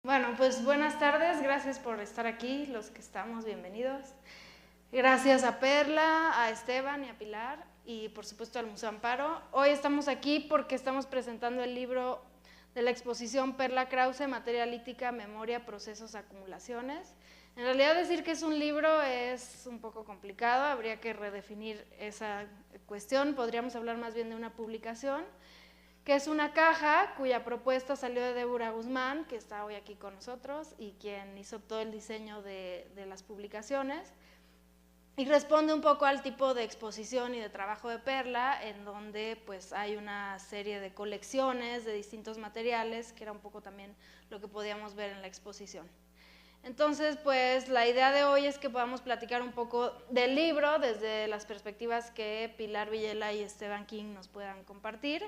Bueno, pues buenas tardes, gracias por estar aquí, los que estamos, bienvenidos. Gracias a Perla, a Esteban y a Pilar y por supuesto al Museo Amparo. Hoy estamos aquí porque estamos presentando el libro de la exposición Perla Krause, Materia Lítica, Memoria, Procesos, Acumulaciones. En realidad decir que es un libro es un poco complicado, habría que redefinir esa cuestión, podríamos hablar más bien de una publicación, que es una caja cuya propuesta salió de Débora Guzmán, que está hoy aquí con nosotros y quien hizo todo el diseño de las publicaciones, y responde un poco al tipo de exposición y de trabajo de Perla, en donde pues hay una serie de colecciones de distintos materiales, que era un poco también lo que podíamos ver en la exposición. Entonces, pues la idea de hoy es que podamos platicar un poco del libro desde las perspectivas que Pilar Villela y Esteban King nos puedan compartir.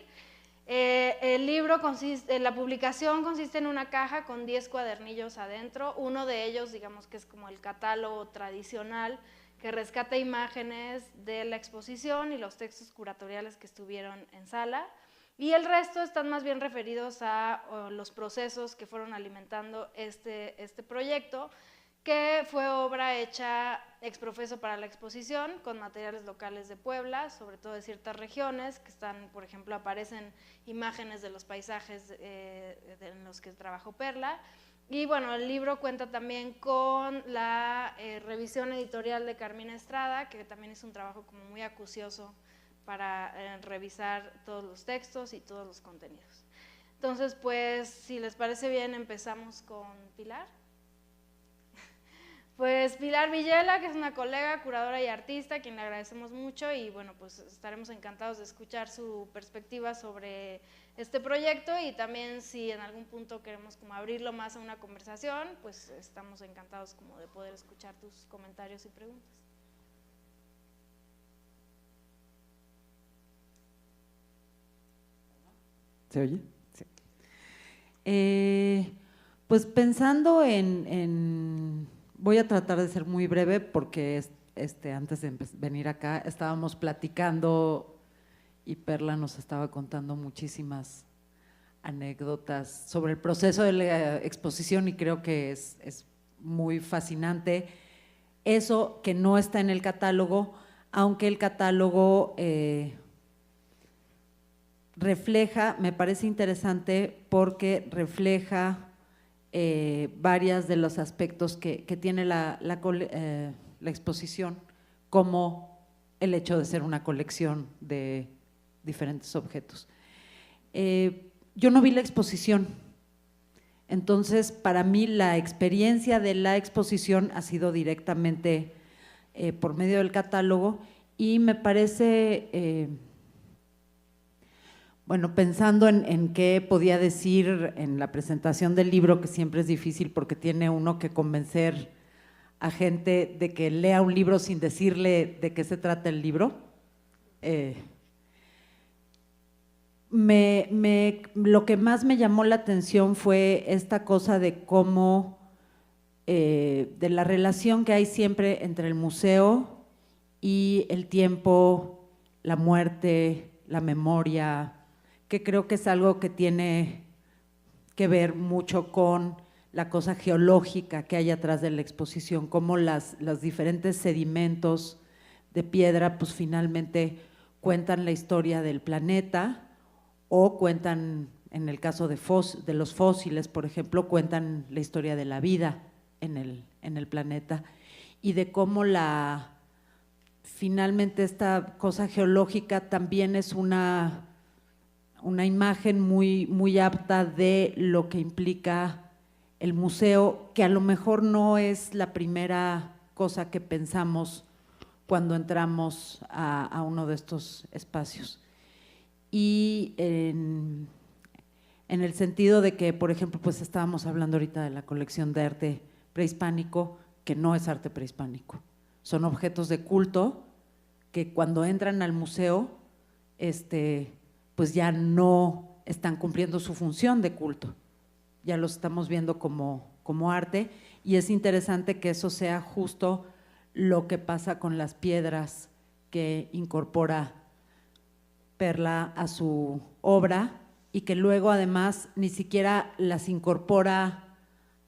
El libro consiste, la publicación consiste en una caja con 10 cuadernillos adentro. Uno de ellos, digamos que es como el catálogo tradicional que rescata imágenes de la exposición y los textos curatoriales que estuvieron en sala. Y el resto están más bien referidos a los procesos que fueron alimentando este proyecto, que fue obra hecha ex profeso para la exposición, con materiales locales de Puebla, sobre todo de ciertas regiones, que están, por ejemplo, aparecen imágenes de los paisajes en los que trabajó Perla. Y bueno, el libro cuenta también con la revisión editorial de Carmina Estrada, que también es un trabajo como muy acucioso para revisar todos los textos y todos los contenidos. Entonces, pues, si les parece bien, empezamos con Pilar. Pues Pilar Villela, que es una colega, curadora y artista, a quien le agradecemos mucho y bueno, pues estaremos encantados de escuchar su perspectiva sobre este proyecto y también si en algún punto queremos como abrirlo más a una conversación, pues estamos encantados como de poder escuchar tus comentarios y preguntas. ¿Se oye? Sí. Pues pensando voy a tratar de ser muy breve porque antes de venir acá estábamos platicando y Perla nos estaba contando muchísimas anécdotas sobre el proceso de la exposición y creo que es muy fascinante eso que no está en el catálogo, aunque el catálogo refleja, me parece interesante porque refleja varios de los aspectos que tiene la exposición, como el hecho de ser una colección de diferentes objetos. Yo no vi la exposición, entonces para mí la experiencia de la exposición ha sido directamente por medio del catálogo y me parece… Bueno, pensando en qué podía decir en la presentación del libro, que siempre es difícil porque tiene uno que convencer a gente de que lea un libro sin decirle de qué se trata el libro. Lo que más me llamó la atención fue esta cosa de cómo, de la relación que hay siempre entre el museo y el tiempo, la muerte, la memoria, que creo que es algo que tiene que ver mucho con la cosa geológica que hay atrás de la exposición, cómo los diferentes sedimentos de piedra pues finalmente cuentan la historia del planeta o cuentan, en el caso de los fósiles, por ejemplo, cuentan la historia de la vida en el planeta y de cómo finalmente esta cosa geológica también es una imagen muy apta de lo que implica el museo, que a lo mejor no es la primera cosa que pensamos cuando entramos a uno de estos espacios. Y en el sentido de que, por ejemplo, pues estábamos hablando ahorita de la colección de arte prehispánico, que no es arte prehispánico, son objetos de culto que cuando entran al museo, pues ya no están cumpliendo su función de culto, ya los estamos viendo como arte y es interesante que eso sea justo lo que pasa con las piedras que incorpora Perla a su obra y que luego además ni siquiera las incorpora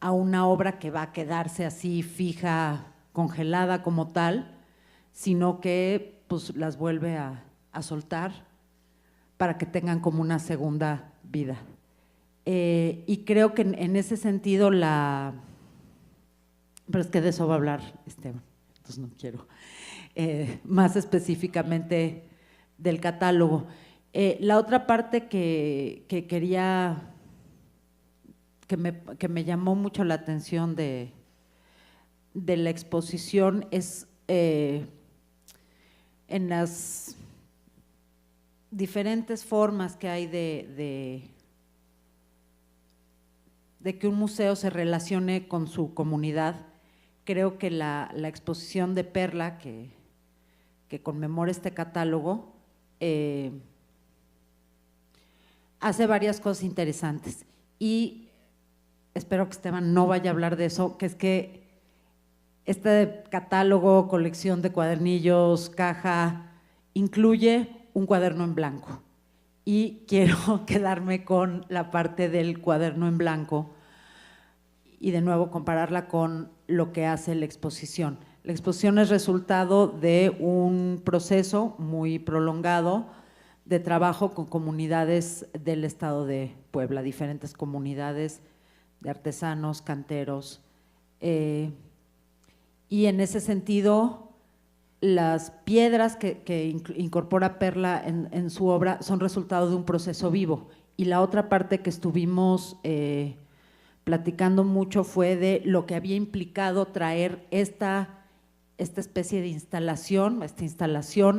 a una obra que va a quedarse así fija, congelada como tal, sino que pues las vuelve a soltar para que tengan como una segunda vida. Y creo que en ese sentido pero es que de eso va a hablar Esteban, entonces no quiero más específicamente del catálogo. La otra parte que quería, que me llamó mucho la atención de la exposición es en las diferentes formas que hay de que un museo se relacione con su comunidad. Creo que la exposición de Perla, que conmemora este catálogo, hace varias cosas interesantes. Y espero que Esteban no vaya a hablar de eso, que es que este catálogo, colección de cuadernillos, caja, incluye un cuaderno en blanco. Y quiero quedarme con la parte del cuaderno en blanco y de nuevo compararla con lo que hace la exposición. La exposición es resultado de un proceso muy prolongado de trabajo con comunidades del estado de Puebla, diferentes comunidades de artesanos, canteros, y en ese sentido las piedras que incorpora Perla en su obra son resultado de un proceso vivo. Y la otra parte que estuvimos platicando mucho fue de lo que había implicado traer esta especie de instalación,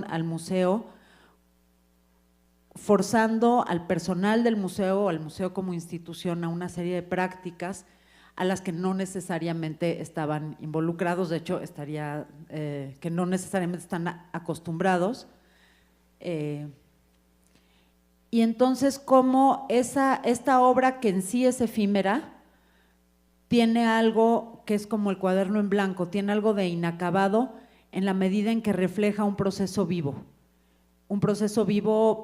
al museo, forzando al personal del museo, al museo como institución, a una serie de prácticas a las que no necesariamente estaban involucrados, de hecho que no necesariamente están acostumbrados. Y entonces cómo esta obra, que en sí es efímera, tiene algo que es como el cuaderno en blanco, tiene algo de inacabado en la medida en que refleja un proceso vivo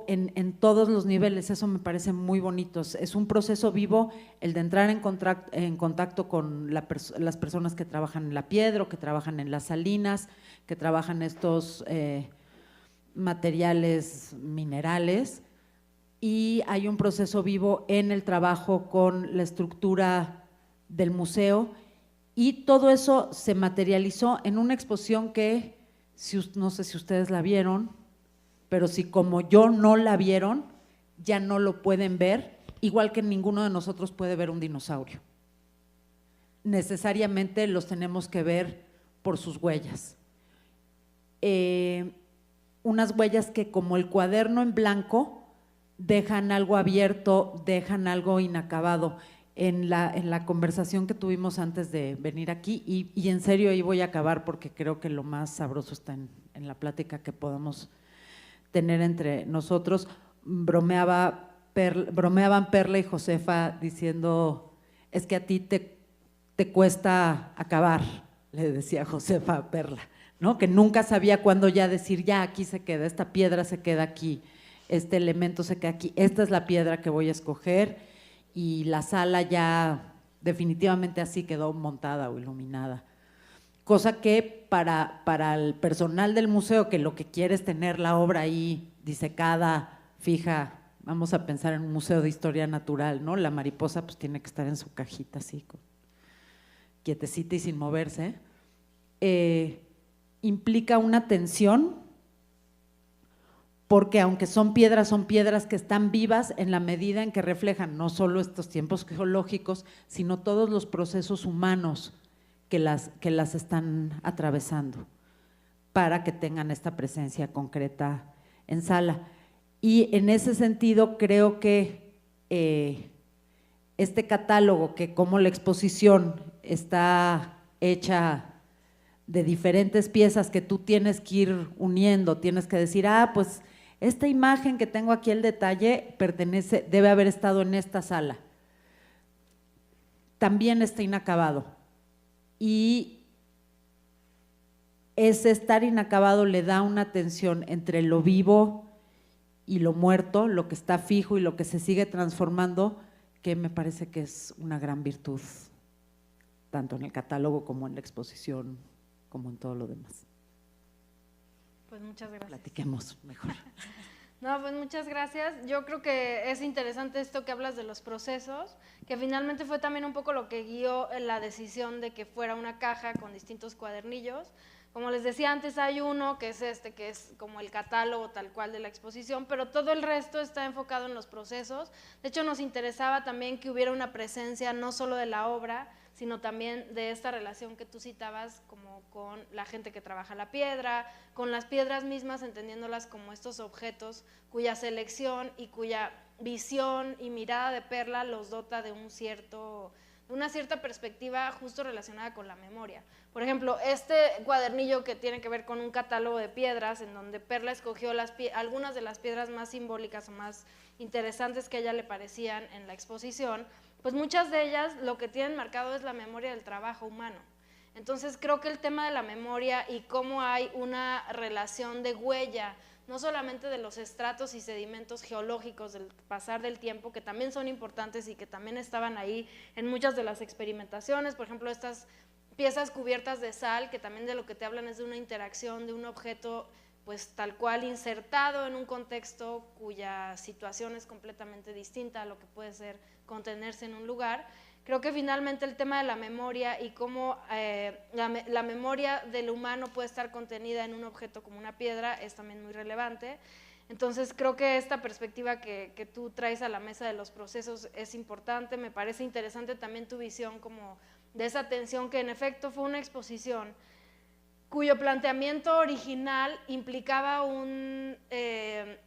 en todos los niveles. Eso me parece muy bonito. Es un proceso vivo el de entrar en contacto con las personas que trabajan en la piedra, que trabajan en las salinas, que trabajan estos materiales minerales, y hay un proceso vivo en el trabajo con la estructura del museo, y todo eso se materializó en una exposición que, no sé si ustedes la vieron, pero si como yo no la vieron, ya no lo pueden ver, igual que ninguno de nosotros puede ver un dinosaurio. Necesariamente los tenemos que ver por sus huellas. Unas huellas que, como el cuaderno en blanco, dejan algo abierto, dejan algo inacabado. En la conversación que tuvimos antes de venir aquí, y en serio ahí voy a acabar porque creo que lo más sabroso está en la plática que podamos tener entre nosotros. Bromeaban Perla y Josefa diciendo: es que a ti te cuesta acabar, le decía Josefa a Perla, ¿no? Que nunca sabía cuándo ya decir, ya aquí se queda, esta piedra se queda aquí, este elemento se queda aquí, esta es la piedra que voy a escoger. Y la sala ya definitivamente así quedó montada o iluminada. Cosa que para el personal del museo, que lo que quiere es tener la obra ahí disecada, fija, vamos a pensar en un museo de historia natural, ¿no? La mariposa pues tiene que estar en su cajita así, quietecita y sin moverse. Implica una tensión, porque aunque son piedras que están vivas en la medida en que reflejan no solo estos tiempos geológicos, sino todos los procesos humanos que las están atravesando para que tengan esta presencia concreta en sala. Y en ese sentido creo que este catálogo, que como la exposición está hecha de diferentes piezas que tú tienes que ir uniendo, tienes que decir, pues esta imagen que tengo aquí, el detalle, debe haber estado en esta sala. También está inacabado. Y ese estar inacabado le da una tensión entre lo vivo y lo muerto, lo que está fijo y lo que se sigue transformando, que me parece que es una gran virtud tanto en el catálogo como en la exposición, como en todo lo demás. Pues muchas gracias. Platiquemos mejor. No, pues muchas gracias. Yo creo que es interesante esto que hablas de los procesos, que finalmente fue también un poco lo que guió la decisión de que fuera una caja con distintos cuadernillos. Como les decía antes, hay uno que es este, que es como el catálogo tal cual de la exposición, pero todo el resto está enfocado en los procesos. De hecho, nos interesaba también que hubiera una presencia no solo de la obra, sino también de esta relación que tú citabas como con la gente que trabaja la piedra, con las piedras mismas, entendiéndolas como estos objetos cuya selección y cuya visión y mirada de Perla los dota de una cierta perspectiva justo relacionada con la memoria. Por ejemplo, este cuadernillo que tiene que ver con un catálogo de piedras, en donde Perla escogió algunas de las piedras más simbólicas o más interesantes que a ella le parecían en la exposición, pues muchas de ellas lo que tienen marcado es la memoria del trabajo humano. Entonces creo que el tema de la memoria y cómo hay una relación de huella, no solamente de los estratos y sedimentos geológicos del pasar del tiempo, que también son importantes y que también estaban ahí en muchas de las experimentaciones, por ejemplo, estas piezas cubiertas de sal, que también de lo que te hablan es de una interacción de un objeto pues tal cual insertado en un contexto cuya situación es completamente distinta a lo que puede ser contenerse en un lugar. Creo que finalmente el tema de la memoria y cómo la memoria del humano puede estar contenida en un objeto como una piedra es también muy relevante. Entonces creo que esta perspectiva que tú traes a la mesa de los procesos es importante. Me parece interesante también tu visión como de esa tensión que en efecto fue una exposición cuyo planteamiento original implicaba un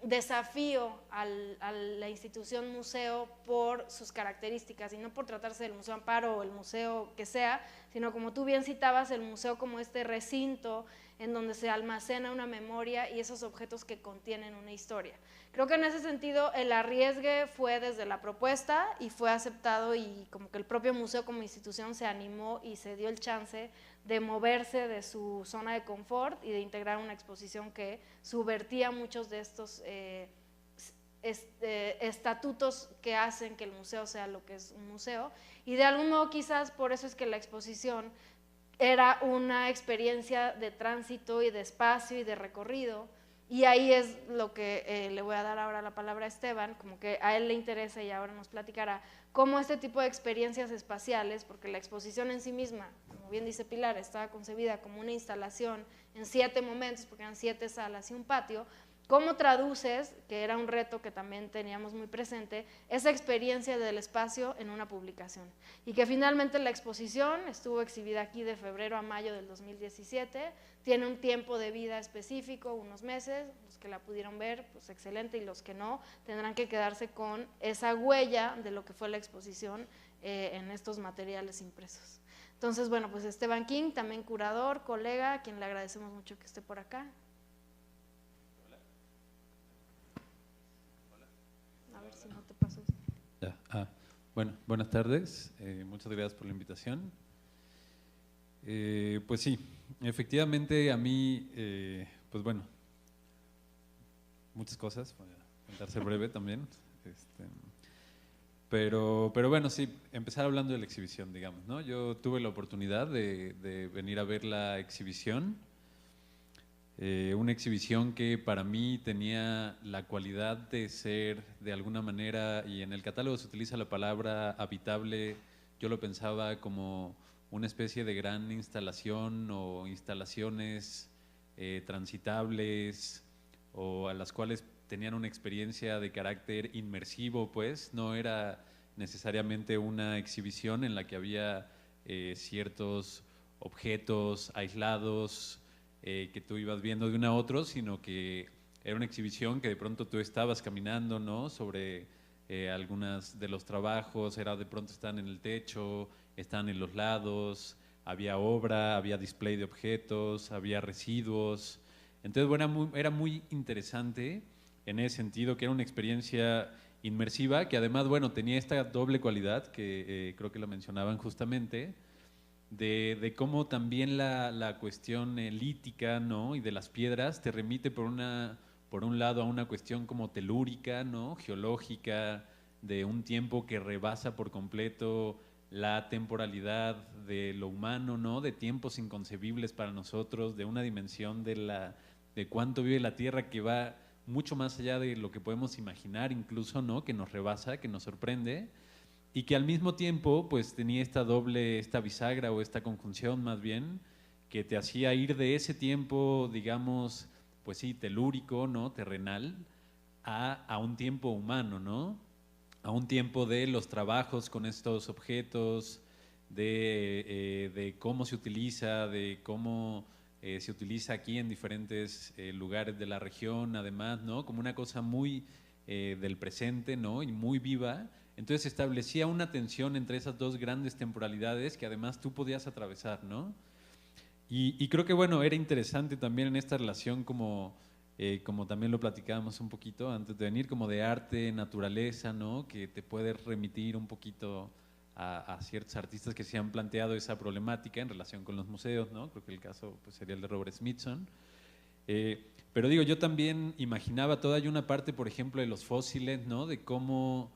desafío a la institución museo por sus características, y no por tratarse del Museo Amparo o el museo que sea, sino como tú bien citabas, el museo como este recinto en donde se almacena una memoria y esos objetos que contienen una historia. Creo que en ese sentido el arriesgue fue desde la propuesta y fue aceptado, y como que el propio museo como institución se animó y se dio el chance de moverse de su zona de confort y de integrar una exposición que subvertía muchos de estos estatutos que hacen que el museo sea lo que es un museo, y de algún modo quizás por eso es que la exposición era una experiencia de tránsito y de espacio y de recorrido, y ahí es lo que le voy a dar ahora la palabra a Esteban, como que a él le interesa y ahora nos platicará cómo este tipo de experiencias espaciales, porque la exposición en sí misma, como bien dice Pilar, estaba concebida como una instalación en 7 momentos, porque eran 7 salas y un patio. ¿Cómo traduces, que era un reto que también teníamos muy presente, esa experiencia del espacio en una publicación? Y que finalmente la exposición estuvo exhibida aquí de febrero a mayo del 2017, tiene un tiempo de vida específico, unos meses, los que la pudieron ver, pues excelente, y los que no, tendrán que quedarse con esa huella de lo que fue la exposición en estos materiales impresos. Entonces, bueno, pues Esteban King, también curador, colega, a quien le agradecemos mucho que esté por acá. Si no te pasó. Ya. Bueno, buenas tardes, muchas gracias por la invitación. Pues sí, efectivamente a mí, pues bueno, muchas cosas, voy a intentar ser breve también, pero bueno, sí, empezar hablando de la exhibición, digamos, ¿no? Yo tuve la oportunidad de venir a ver la exhibición. Una exhibición que para mí tenía la cualidad de ser de alguna manera, y en el catálogo se utiliza la palabra habitable, yo lo pensaba como una especie de gran instalación o instalaciones transitables, o a las cuales tenían una experiencia de carácter inmersivo, pues no era necesariamente una exhibición en la que había ciertos objetos aislados que tú ibas viendo de uno a otro, sino que era una exhibición que de pronto tú estabas caminando, ¿no? Sobre algunos de los trabajos, era de pronto están en el techo, están en los lados, había obra, había display de objetos, había residuos. Entonces, bueno, era muy interesante en ese sentido, que era una experiencia inmersiva, que además, bueno, tenía esta doble cualidad que creo que lo mencionaban justamente, de cómo también la cuestión lítica, ¿no? Y de las piedras te remite por un lado a una cuestión como telúrica, ¿no? Geológica, de un tiempo que rebasa por completo la temporalidad de lo humano, ¿no? De tiempos inconcebibles para nosotros, de una dimensión de cuánto vive la Tierra que va mucho más allá de lo que podemos imaginar incluso, ¿no? Que nos rebasa, que nos sorprende, y que al mismo tiempo pues tenía esta bisagra o esta conjunción más bien, que te hacía ir de ese tiempo, digamos, pues sí, telúrico, ¿no? Terrenal, a un tiempo humano, ¿no? A un tiempo de los trabajos con estos objetos, de cómo se utiliza, de cómo se utiliza aquí en diferentes lugares de la región, además, ¿no? Como una cosa muy del presente, ¿no? Y muy viva. Entonces establecía una tensión entre esas dos grandes temporalidades que además tú podías atravesar, ¿no? Y creo que, bueno, era interesante también en esta relación como también lo platicábamos un poquito antes de venir, como de arte, naturaleza, ¿no? Que te puede remitir un poquito a ciertos artistas que se han planteado esa problemática en relación con los museos, ¿no? Creo que el caso pues, sería el de Robert Smithson. Pero digo, yo también imaginaba toda hay una parte, por ejemplo, de los fósiles, ¿no? De cómo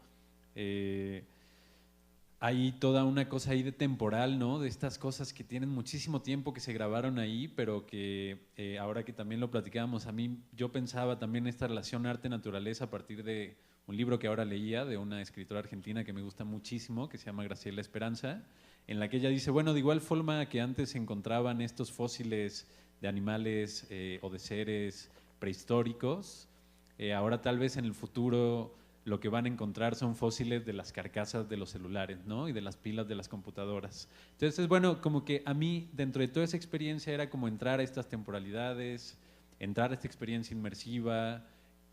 hay toda una cosa ahí de temporal, ¿no? De estas cosas que tienen muchísimo tiempo que se grabaron ahí, pero que ahora que también lo platicábamos, a mí yo pensaba también esta relación arte-naturaleza a partir de un libro que ahora leía de una escritora argentina que me gusta muchísimo, que se llama Graciela Esperanza, en la que ella dice, bueno, de igual forma que antes se encontraban estos fósiles de animales o de seres prehistóricos, ahora tal vez en el futuro lo que van a encontrar son fósiles de las carcasas de los celulares, ¿no? Y de las pilas de las computadoras. Entonces, bueno, como que a mí, dentro de toda esa experiencia, era como entrar a estas temporalidades, entrar a esta experiencia inmersiva,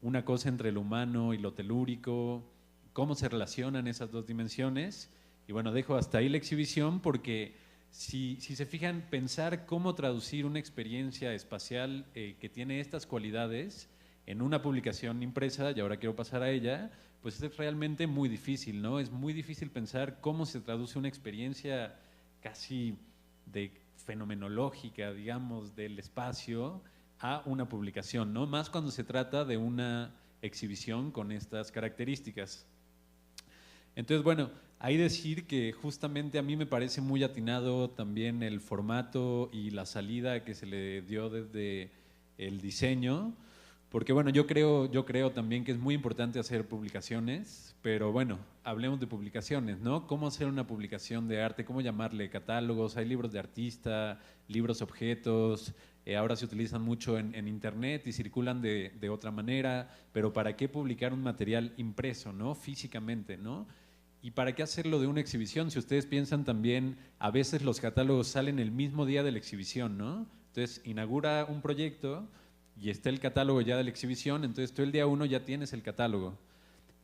una cosa entre lo humano y lo telúrico, cómo se relacionan esas dos dimensiones. Y bueno, dejo hasta ahí la exhibición porque si se fijan, pensar cómo traducir una experiencia espacial que tiene estas cualidades en una publicación impresa, y ahora quiero pasar a ella, pues es realmente muy difícil, ¿no? Es muy difícil pensar cómo se traduce una experiencia casi de fenomenológica, digamos, del espacio a una publicación, ¿no? Más cuando se trata de una exhibición con estas características. Entonces, bueno, hay decir que justamente a mí me parece muy atinado también el formato y la salida que se le dio desde el diseño, porque bueno, yo creo también que es muy importante hacer publicaciones, pero bueno, hablemos de publicaciones, ¿no? ¿Cómo hacer una publicación de arte? ¿Cómo llamarle? Catálogos, hay libros de artista, libros objetos, ahora se utilizan mucho en internet y circulan de otra manera, pero ¿para qué publicar un material impreso, ¿no? Físicamente, ¿no? ¿Y para qué hacerlo de una exhibición? Si ustedes piensan también, a veces los catálogos salen el mismo día de la exhibición, ¿no? Entonces, inaugura un proyecto y está el catálogo ya de la exhibición, entonces tú el día 1 ya tienes el catálogo.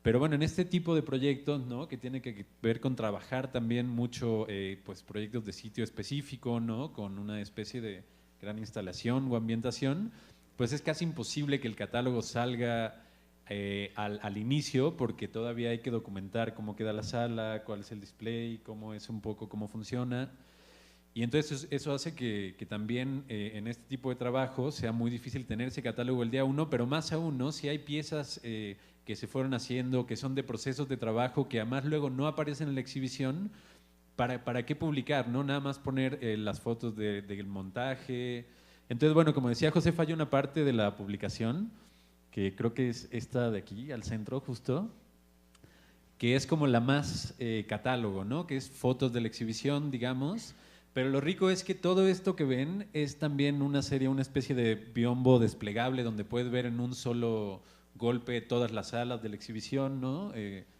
Pero bueno, en este tipo de proyectos, ¿no? Que tiene que ver con trabajar también mucho, pues proyectos de sitio específico, ¿no? Con una especie de gran instalación o ambientación, pues es casi imposible que el catálogo salga al inicio, porque todavía hay que documentar cómo queda la sala, cuál es el display, cómo es un poco, cómo funciona. Y entonces eso hace que también en este tipo de trabajo sea muy difícil tener ese catálogo el día 1, pero más aún, ¿no? Si hay piezas que se fueron haciendo, que son de procesos de trabajo, que además luego no aparecen en la exhibición, ¿para qué publicar, no? Nada más poner las fotos del montaje. Entonces, bueno, como decía José, hay una parte de la publicación, que creo que es esta de aquí, al centro justo, que es como la más catálogo, ¿no? Que es fotos de la exhibición, digamos. Pero lo rico es que todo esto que ven es también una serie, una especie de biombo desplegable donde puedes ver en un solo golpe todas las salas de la exhibición, ¿no?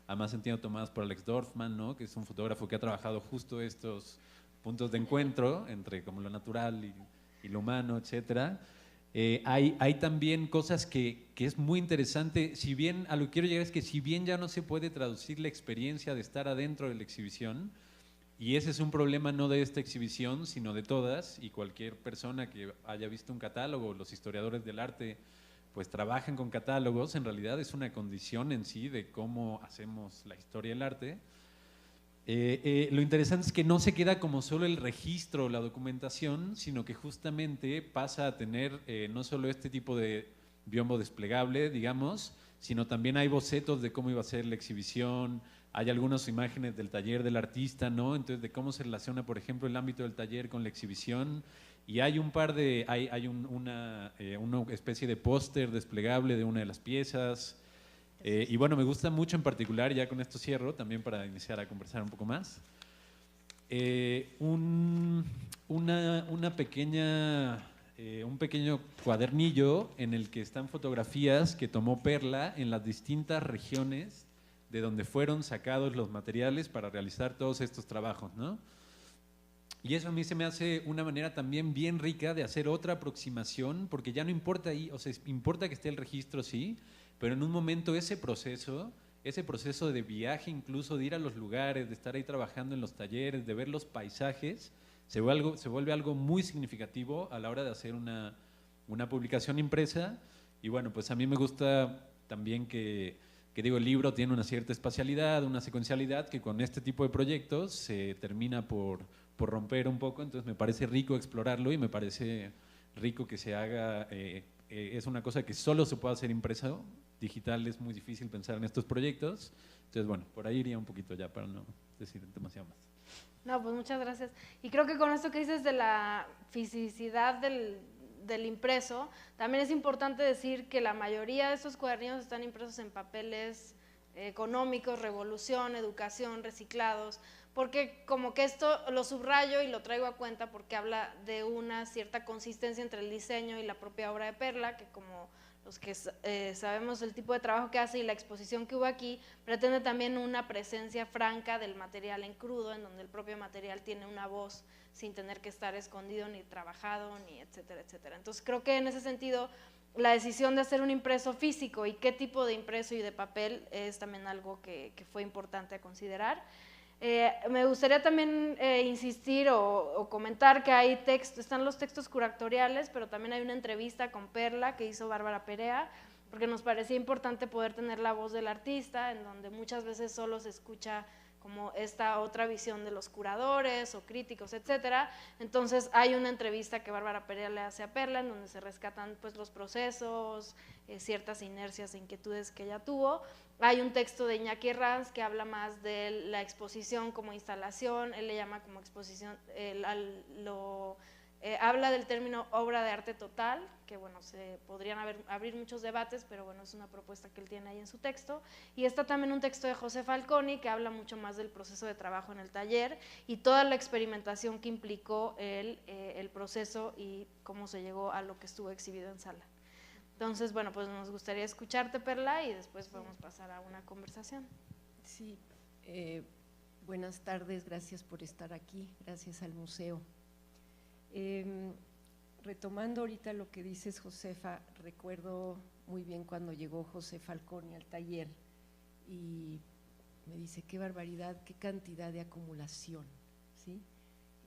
Además entiendo tomadas por Alex Dorfman, ¿no? Que es un fotógrafo que ha trabajado justo estos puntos de encuentro entre como lo natural y lo humano, etcétera. Hay también cosas que es muy interesante, si bien a lo que quiero llegar es que si bien ya no se puede traducir la experiencia de estar adentro de la exhibición, y ese es un problema no de esta exhibición, sino de todas, y cualquier persona que haya visto un catálogo, los historiadores del arte, pues trabajan con catálogos, en realidad es una condición en sí de cómo hacemos la historia del arte. Lo interesante es que no se queda como solo el registro, la documentación, sino que justamente pasa a tener no solo este tipo de biombo desplegable, digamos, sino también hay bocetos de cómo iba a ser la exhibición, hay algunas imágenes del taller del artista, ¿no? Entonces, de cómo se relaciona, por ejemplo, el ámbito del taller con la exhibición. Y hay un par de, una especie de póster desplegable de una de las piezas. Y bueno, me gusta mucho en particular, ya con esto cierro, también para iniciar a conversar un poco más, una pequeña, un pequeño cuadernillo en el que están fotografías que tomó Perla en las distintas regiones de donde fueron sacados los materiales para realizar todos estos trabajos, ¿no? Y eso a mí se me hace una manera también bien rica de hacer otra aproximación, porque ya no importa ahí, o sea, importa que esté el registro, sí, pero en un momento ese proceso de viaje, incluso de ir a los lugares, de estar ahí trabajando en los talleres, de ver los paisajes, se vuelve algo muy significativo a la hora de hacer una publicación impresa. Y bueno, pues a mí me gusta también que digo, el libro tiene una cierta espacialidad, una secuencialidad que con este tipo de proyectos se termina por romper un poco, entonces me parece rico explorarlo y me parece rico que se haga, es una cosa que solo se puede hacer impreso, digital es muy difícil pensar en estos proyectos, entonces bueno, por ahí iría un poquito ya para no decir demasiado más. No, pues muchas gracias. Y creo que con esto que dices de la fisicidad del impreso, también es importante decir que la mayoría de estos cuadernillos están impresos en papeles económicos, revolución, educación, reciclados, porque como que esto lo subrayo y lo traigo a cuenta porque habla de una cierta consistencia entre el diseño y la propia obra de Perla, que como los que sabemos el tipo de trabajo que hace y la exposición que hubo aquí, pretende también una presencia franca del material en crudo, en donde el propio material tiene una voz sin tener que estar escondido ni trabajado, ni etcétera, etcétera. Entonces creo que en ese sentido la decisión de hacer un impreso físico y qué tipo de impreso y de papel es también algo que fue importante a considerar. Me gustaría también insistir o comentar que hay están los textos curatoriales, pero también hay una entrevista con Perla que hizo Bárbara Perea, porque nos parecía importante poder tener la voz del artista, en donde muchas veces solo se escucha como esta otra visión de los curadores o críticos, etcétera. Entonces hay una entrevista que Bárbara Perea le hace a Perla, en donde se rescatan pues los procesos, ciertas inercias e inquietudes que ella tuvo. Hay un texto de Iñaki Herranz que habla más de la exposición como instalación, él le llama como exposición, habla del término obra de arte total, que bueno, se podrían abrir muchos debates, pero bueno, es una propuesta que él tiene ahí en su texto. Y está también un texto de José Falconi, que habla mucho más del proceso de trabajo en el taller y toda la experimentación que implicó el proceso y cómo se llegó a lo que estuvo exhibido en sala. Entonces, bueno, pues nos gustaría escucharte, Perla, y después podemos pasar a una conversación. Sí, buenas tardes, gracias por estar aquí, gracias al museo. Retomando ahorita lo que dices, Josefa, recuerdo muy bien cuando llegó José Falconi al taller y me dice, qué barbaridad, qué cantidad de acumulación, ¿sí?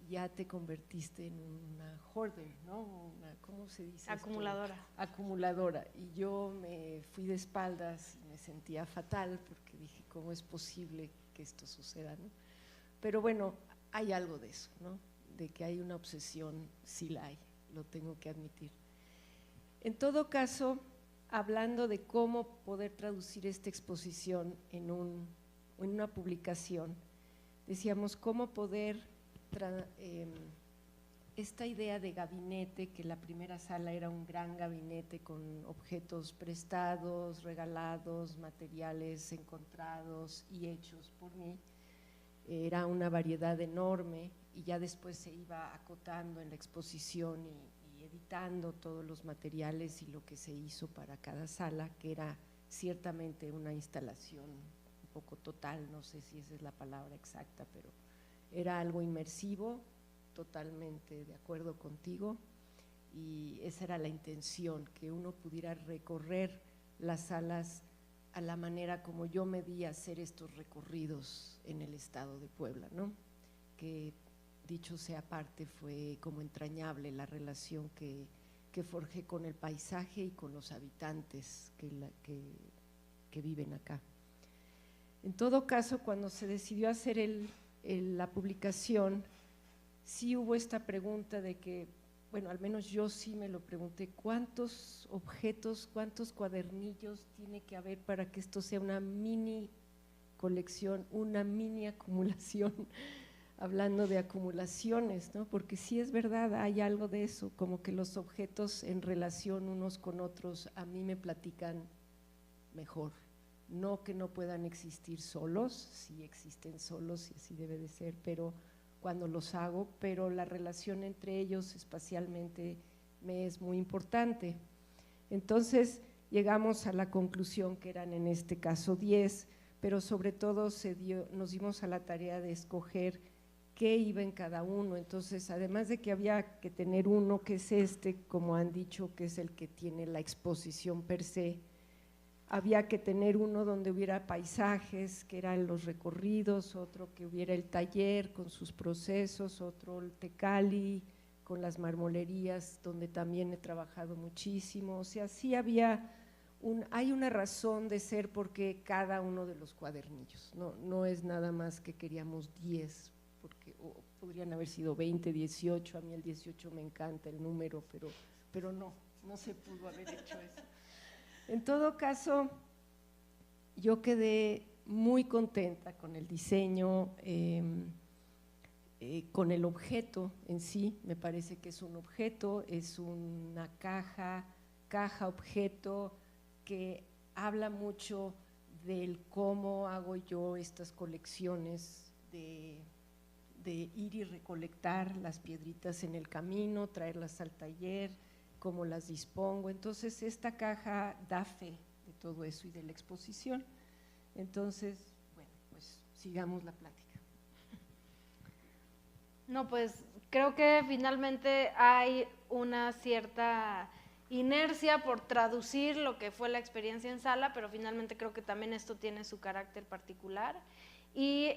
Ya te convertiste en una hoarder, ¿no? ¿Cómo se dice? Acumuladora. Acumuladora. Y yo me fui de espaldas y me sentía fatal porque dije, ¿cómo es posible que esto suceda, ¿no? Pero bueno, hay algo de eso, ¿no? De que hay una obsesión, sí la hay, lo tengo que admitir. En todo caso, hablando de cómo poder traducir esta exposición en una publicación, decíamos cómo poder esta idea de gabinete, que la primera sala era un gran gabinete con objetos prestados, regalados, materiales encontrados y hechos por mí, era una variedad enorme y ya después se iba acotando en la exposición y editando todos los materiales y lo que se hizo para cada sala, que era ciertamente una instalación un poco total, no sé si esa es la palabra exacta, pero era algo inmersivo, totalmente de acuerdo contigo, y esa era la intención, que uno pudiera recorrer las salas a la manera como yo me vi hacer estos recorridos en el estado de Puebla, ¿no? Que dicho sea aparte, fue como entrañable la relación que forjé con el paisaje y con los habitantes que viven acá. En todo caso, cuando se decidió hacer la publicación, sí hubo esta pregunta de que, bueno, al menos yo sí me lo pregunté, ¿cuántos objetos, cuántos cuadernillos tiene que haber para que esto sea una mini colección una mini acumulación, hablando de acumulaciones, ¿no? Porque sí es verdad, hay algo de eso, como que los objetos en relación unos con otros a mí me platican mejor. No que no puedan existir solos, sí existen solos y así debe de ser, pero cuando los hago, pero la relación entre ellos espacialmente me es muy importante. Entonces llegamos a la conclusión que eran en este caso 10, pero sobre todo nos dimos a la tarea de escoger qué iba en cada uno. Entonces, además de que había que tener uno que es este, como han dicho, que es el que tiene la exposición per se, había que tener uno donde hubiera paisajes, que eran los recorridos, otro que hubiera el taller con sus procesos, otro el Tecali con las marmolerías, donde también he trabajado muchísimo. O sea, sí hay una razón de ser porque cada uno de los cuadernillos, no es nada más que queríamos 10, porque podrían haber sido 20, 18, a mí el 18 me encanta el número, pero no se pudo haber hecho eso. En todo caso, yo quedé muy contenta con el diseño, con el objeto en sí. Me parece que es un objeto, es una caja objeto que habla mucho del cómo hago yo estas colecciones de ir y recolectar las piedritas en el camino, traerlas al taller, cómo las dispongo. Entonces esta caja da fe de todo eso y de la exposición. Entonces, bueno, pues sigamos la plática. No, pues creo que finalmente hay una cierta inercia por traducir lo que fue la experiencia en sala, pero finalmente creo que también esto tiene su carácter particular. Y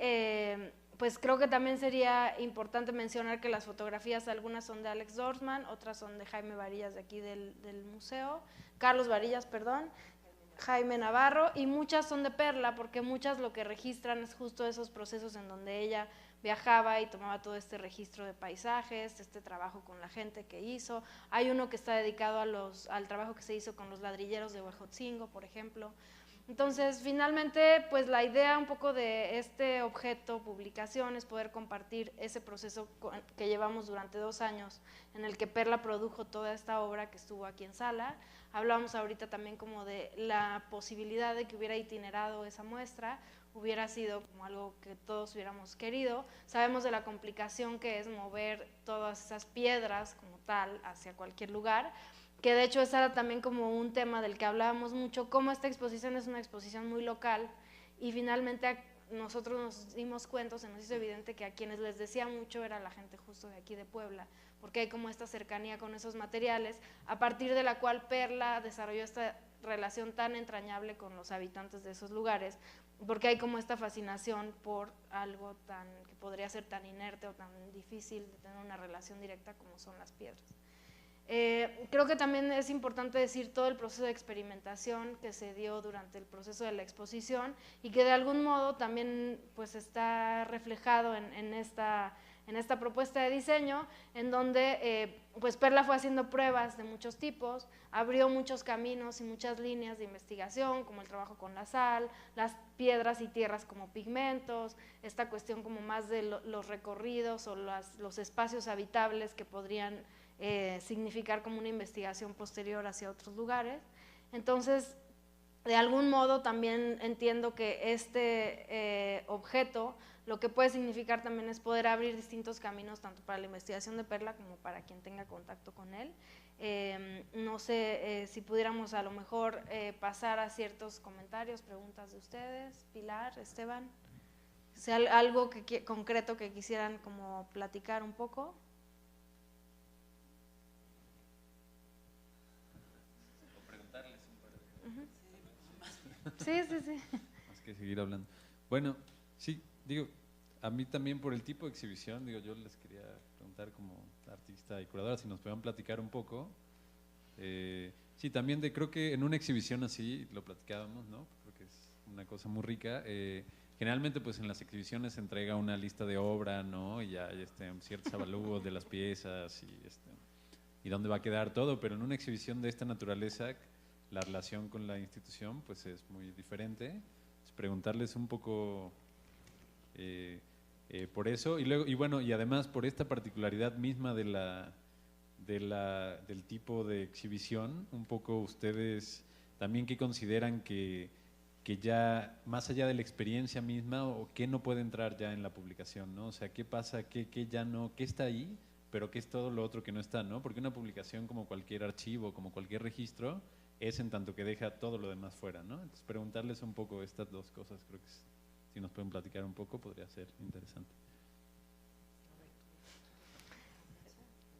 pues creo que también sería importante mencionar que las fotografías, algunas son de Alex Dorsman, otras son de Jaime Varillas de aquí del museo, Carlos Varillas, perdón, Jaime Navarro, y muchas son de Perla, porque muchas lo que registran es justo esos procesos en donde ella viajaba y tomaba todo este registro de paisajes, este trabajo con la gente que hizo. Hay uno que está dedicado al trabajo que se hizo con los ladrilleros de Huejotzingo, por ejemplo. Entonces, finalmente, pues la idea un poco de este objeto, publicación, es poder compartir ese proceso que llevamos durante 2 años, en el que Perla produjo toda esta obra que estuvo aquí en sala. Hablábamos ahorita también como de la posibilidad de que hubiera itinerado esa muestra, hubiera sido como algo que todos hubiéramos querido. Sabemos de la complicación que es mover todas esas piedras como tal hacia cualquier lugar, que de hecho ese era también como un tema del que hablábamos mucho, cómo esta exposición es una exposición muy local, y finalmente nosotros nos dimos cuenta, se nos hizo evidente que a quienes les decía mucho era la gente justo de aquí de Puebla, porque hay como esta cercanía con esos materiales, a partir de la cual Perla desarrolló esta relación tan entrañable con los habitantes de esos lugares, porque hay como esta fascinación por algo que podría ser tan inerte o tan difícil de tener una relación directa como son las piedras. Creo que también es importante decir todo el proceso de experimentación que se dio durante el proceso de la exposición y que de algún modo también pues está reflejado en esta propuesta de diseño, en donde pues Perla fue haciendo pruebas de muchos tipos, abrió muchos caminos y muchas líneas de investigación, como el trabajo con la sal, las piedras y tierras como pigmentos, esta cuestión como más de los recorridos o los espacios habitables que podrían significar como una investigación posterior hacia otros lugares. Entonces, de algún modo también entiendo que este objeto lo que puede significar también es poder abrir distintos caminos tanto para la investigación de Perla como para quien tenga contacto con él. No sé si pudiéramos a lo mejor pasar a ciertos comentarios, preguntas de ustedes. Pilar, Esteban, ¿sea algo concreto que quisieran como platicar un poco? Sí. Más que seguir hablando. Bueno, sí, digo, a mí también por el tipo de exhibición, digo, yo les quería preguntar como artista y curadora si nos puedan platicar un poco. Sí, también creo que en una exhibición así, lo platicábamos, ¿no? Creo que es una cosa muy rica. Generalmente pues en las exhibiciones se entrega una lista de obra, ¿no? Y ya hay ciertos avalúos de las piezas y dónde va a quedar todo, pero en una exhibición de esta naturaleza la relación con la institución pues es muy diferente. preguntarles un poco por eso, y bueno, y además por esta particularidad misma del tipo de exhibición, un poco ustedes también qué consideran que ya, más allá de la experiencia misma, o qué no puede entrar ya en la publicación, ¿no? O sea, qué pasa, qué ya no, qué está ahí, pero qué es todo lo otro que no está, ¿no? Porque una publicación, como cualquier archivo, como cualquier registro, es en tanto que deja todo lo demás fuera, ¿no? Entonces, preguntarles un poco estas dos cosas, creo que si nos pueden platicar un poco, podría ser interesante.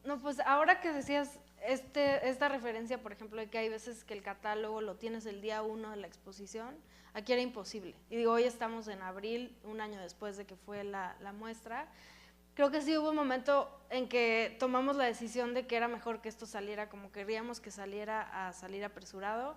No, pues ahora que decías esta referencia, por ejemplo, de que hay veces que el catálogo lo tienes el día 1 de la exposición, aquí era imposible. Y digo, hoy estamos en abril, un año después de que fue la muestra. Creo que sí hubo un momento en que tomamos la decisión de que era mejor que esto saliera como queríamos que saliera, a salir apresurado.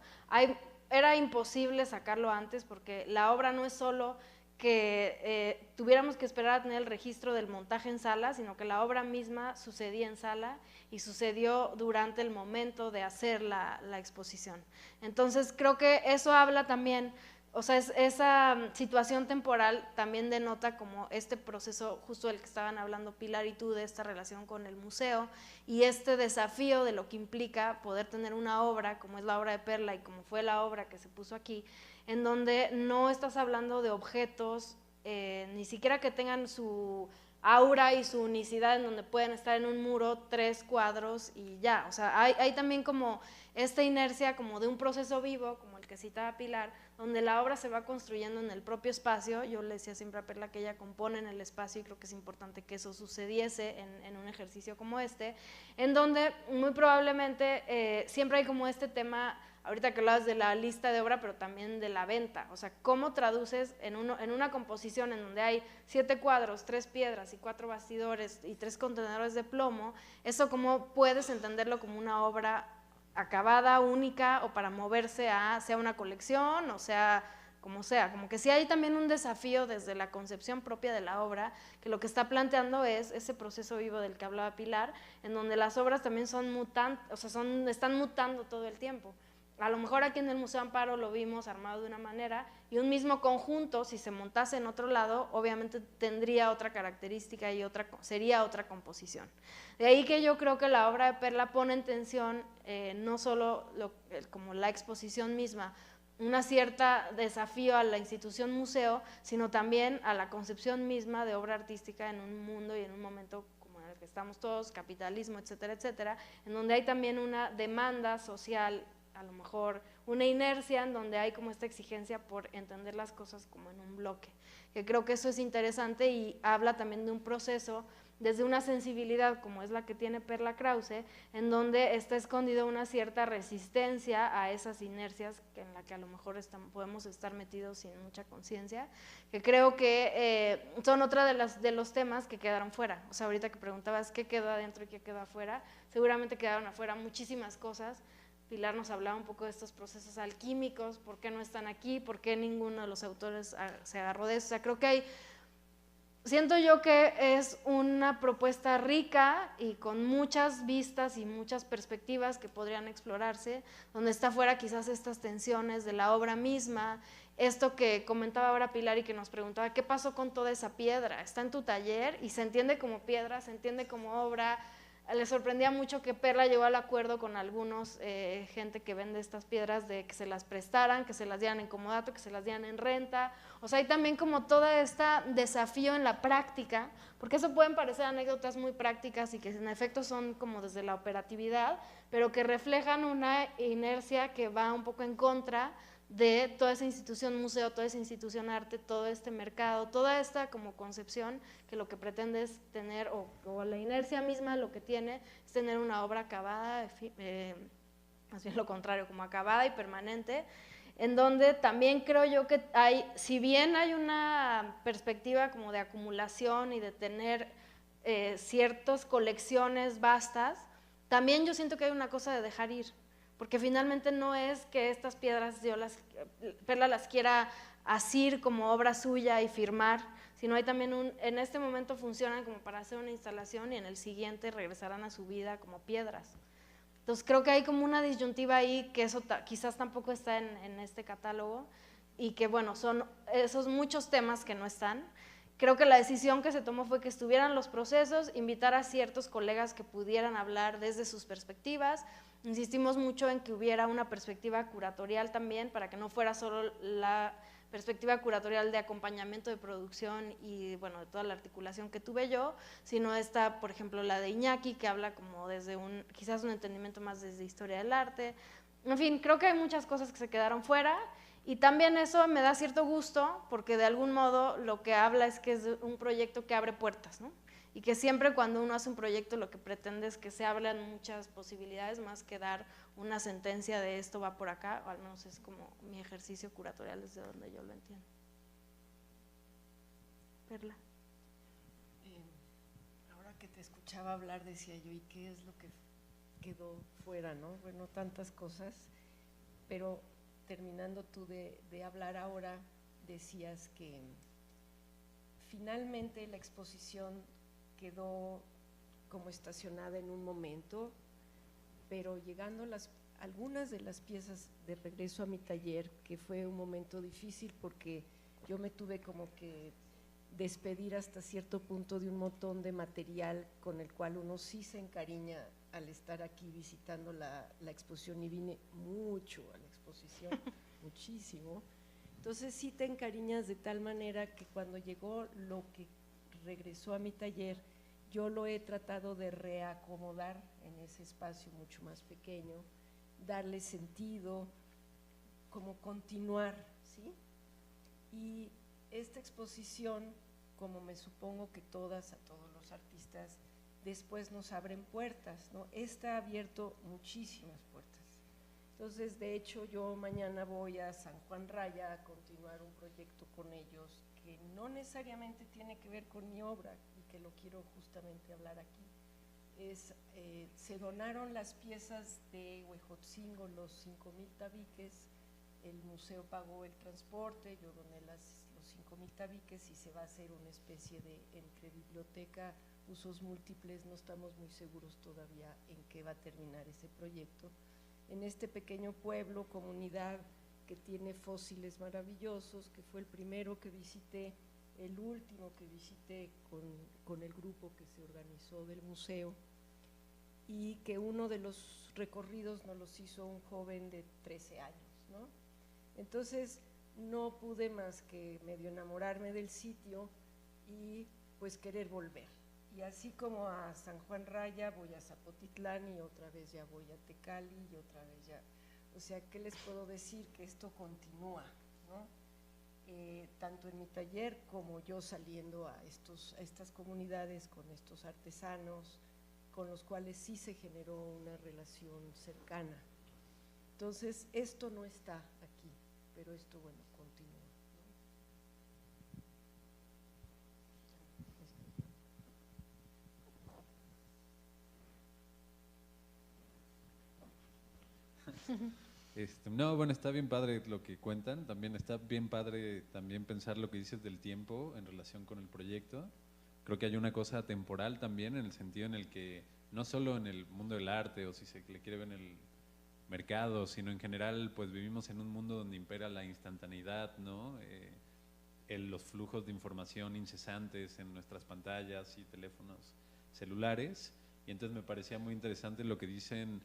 Era imposible sacarlo antes porque la obra no es solo que tuviéramos que esperar a tener el registro del montaje en sala, sino que la obra misma sucedía en sala y sucedió durante el momento de hacer la exposición. Entonces creo que eso habla también, o sea, esa situación temporal también denota como este proceso justo del que estaban hablando Pilar y tú, de esta relación con el museo y este desafío de lo que implica poder tener una obra como es la obra de Perla y como fue la obra que se puso aquí, en donde no estás hablando de objetos, ni siquiera que tengan su aura y su unicidad, en donde pueden estar en un muro 3 cuadros y ya. O sea, hay también como esta inercia como de un proceso vivo, como el que citaba Pilar, donde la obra se va construyendo en el propio espacio. Yo le decía siempre a Perla que ella compone en el espacio y creo que es importante que eso sucediese en un ejercicio como este, en donde muy probablemente siempre hay como este tema, ahorita que hablabas de la lista de obra, pero también de la venta, o sea, cómo traduces en una composición en donde hay 7 cuadros, 3 piedras y 4 bastidores y 3 contenedores de plomo, eso cómo puedes entenderlo como una obra acabada, única, o para moverse a, sea una colección, o sea, como que sí hay también un desafío desde la concepción propia de la obra, que lo que está planteando es ese proceso vivo del que hablaba Pilar, en donde las obras también son mutantes, o sea, están mutando todo el tiempo. A lo mejor aquí en el Museo Amparo lo vimos armado de una manera y un mismo conjunto, si se montase en otro lado, obviamente tendría otra característica y sería otra composición. De ahí que yo creo que la obra de Perla pone en tensión no solo como la exposición misma, una cierta desafío a la institución museo, sino también a la concepción misma de obra artística en un mundo y en un momento como en el que estamos todos, capitalismo, etcétera, etcétera, en donde hay también una demanda social, a lo mejor una inercia en donde hay como esta exigencia por entender las cosas como en un bloque, que creo que eso es interesante y habla también de un proceso desde una sensibilidad como es la que tiene Perla Krause, en donde está escondida una cierta resistencia a esas inercias en la que a lo mejor podemos estar metidos sin mucha conciencia, que creo que son otra de los temas que quedaron fuera. O sea, ahorita que preguntabas qué quedó adentro y qué quedó afuera, seguramente quedaron afuera muchísimas cosas. Pilar nos hablaba un poco de estos procesos alquímicos, por qué no están aquí, por qué ninguno de los autores se agarró de eso. O sea, creo que siento yo que es una propuesta rica y con muchas vistas y muchas perspectivas que podrían explorarse, donde está fuera quizás estas tensiones de la obra misma, esto que comentaba ahora Pilar y que nos preguntaba, ¿qué pasó con toda esa piedra? Está en tu taller y se entiende como piedra, se entiende como obra. Le sorprendía mucho que Perla llegó al acuerdo con algunos, gente que vende estas piedras, de que se las prestaran, que se las dieran en comodato, que se las dieran en renta. O sea, hay también como todo este desafío en la práctica, porque eso pueden parecer anécdotas muy prácticas y que en efecto son como desde la operatividad, pero que reflejan una inercia que va un poco en contra de toda esa institución museo, toda esa institución arte, todo este mercado, toda esta como concepción que lo que pretende es tener, o la inercia misma lo que tiene es tener una obra acabada, más bien lo contrario, como acabada y permanente, en donde también creo yo que hay, si bien hay una perspectiva como de acumulación y de tener ciertas colecciones vastas, también yo siento que hay una cosa de dejar ir, porque finalmente no es que estas piedras Perla las quiera asir como obra suya y firmar, sino hay también en este momento funcionan como para hacer una instalación y en el siguiente regresarán a su vida como piedras. Entonces creo que hay como una disyuntiva ahí, que eso quizás tampoco está en este catálogo, y que bueno, son esos muchos temas que no están. Creo que la decisión que se tomó fue que estuvieran los procesos, invitar a ciertos colegas que pudieran hablar desde sus perspectivas. Insistimos mucho en que hubiera una perspectiva curatorial también, para que no fuera solo la perspectiva curatorial de acompañamiento de producción y bueno, de toda la articulación que tuve yo, sino esta, por ejemplo, la de Iñaki, que habla como desde quizás un entendimiento más desde historia del arte. En fin, creo que hay muchas cosas que se quedaron fuera. Y también eso me da cierto gusto, porque de algún modo lo que habla es que es un proyecto que abre puertas, ¿no? Y que siempre cuando uno hace un proyecto lo que pretende es que se abran muchas posibilidades, más que dar una sentencia de esto va por acá, o al menos es como mi ejercicio curatorial desde donde yo lo entiendo. Perla. Ahora que te escuchaba hablar decía yo, ¿y qué es lo que quedó fuera, no? Bueno, tantas cosas, pero terminando tú de hablar ahora, decías que finalmente la exposición quedó como estacionada en un momento, pero llegando algunas de las piezas de regreso a mi taller, que fue un momento difícil porque yo me tuve como que despedir hasta cierto punto de un montón de material con el cual uno sí se encariña al estar aquí visitando la exposición, y vine mucho a la exposición, muchísimo. Entonces sí te encariñas de tal manera que cuando llegó lo que regresó a mi taller, yo lo he tratado de reacomodar en ese espacio mucho más pequeño, darle sentido, como continuar, ¿sí? Y esta exposición, como me supongo que a todos los artistas, después nos abren puertas, ¿no? Esta ha abierto muchísimas puertas. Entonces, de hecho, yo mañana voy a San Juan Raya a continuar un proyecto con ellos que no necesariamente tiene que ver con mi obra y que lo quiero justamente hablar aquí. Se donaron las piezas de Huejotzingo, los 5,000 tabiques, el museo pagó el transporte, yo doné los 5,000 tabiques y se va a hacer una especie de entre biblioteca, usos múltiples, no estamos muy seguros todavía en qué va a terminar ese proyecto. En este pequeño pueblo, comunidad que tiene fósiles maravillosos, que fue el primero que visité, el último que visité con el grupo que se organizó del museo, y que uno de los recorridos nos los hizo un joven de 13 años, ¿no? Entonces no pude más que medio enamorarme del sitio y pues querer volver. Y así como a San Juan Raya, voy a Zapotitlán y otra vez ya voy a Tecali y otra vez ya… O sea, ¿qué les puedo decir? Que esto continúa, ¿no? Tanto en mi taller como yo saliendo a estas comunidades con estos artesanos, con los cuales sí se generó una relación cercana. Entonces, esto no está aquí, pero esto, bueno, continúa, ¿no? No, bueno, está bien padre lo que cuentan, también está bien padre también pensar lo que dices del tiempo en relación con el proyecto. Creo que hay una cosa temporal también, en el sentido en el que no solo en el mundo del arte o si se le quiere ver en el mercado, sino en general, pues vivimos en un mundo donde impera la instantaneidad, ¿no? Los flujos de información incesantes en nuestras pantallas y teléfonos celulares, y entonces me parecía muy interesante lo que dicen,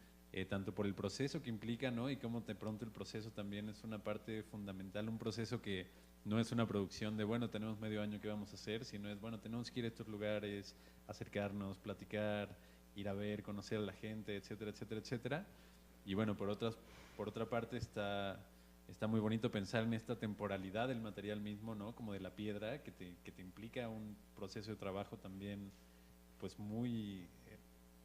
tanto por el proceso que implica, ¿no? Y cómo de pronto el proceso también es una parte fundamental, un proceso que no es una producción de, bueno, tenemos medio año que vamos a hacer, sino es, bueno, tenemos que ir a estos lugares, acercarnos, platicar, ir a ver, conocer a la gente, etcétera, etcétera, etcétera. Y bueno, por otra parte está muy bonito pensar en esta temporalidad del material mismo, ¿no? Como de la piedra, que te implica un proceso de trabajo también, pues muy…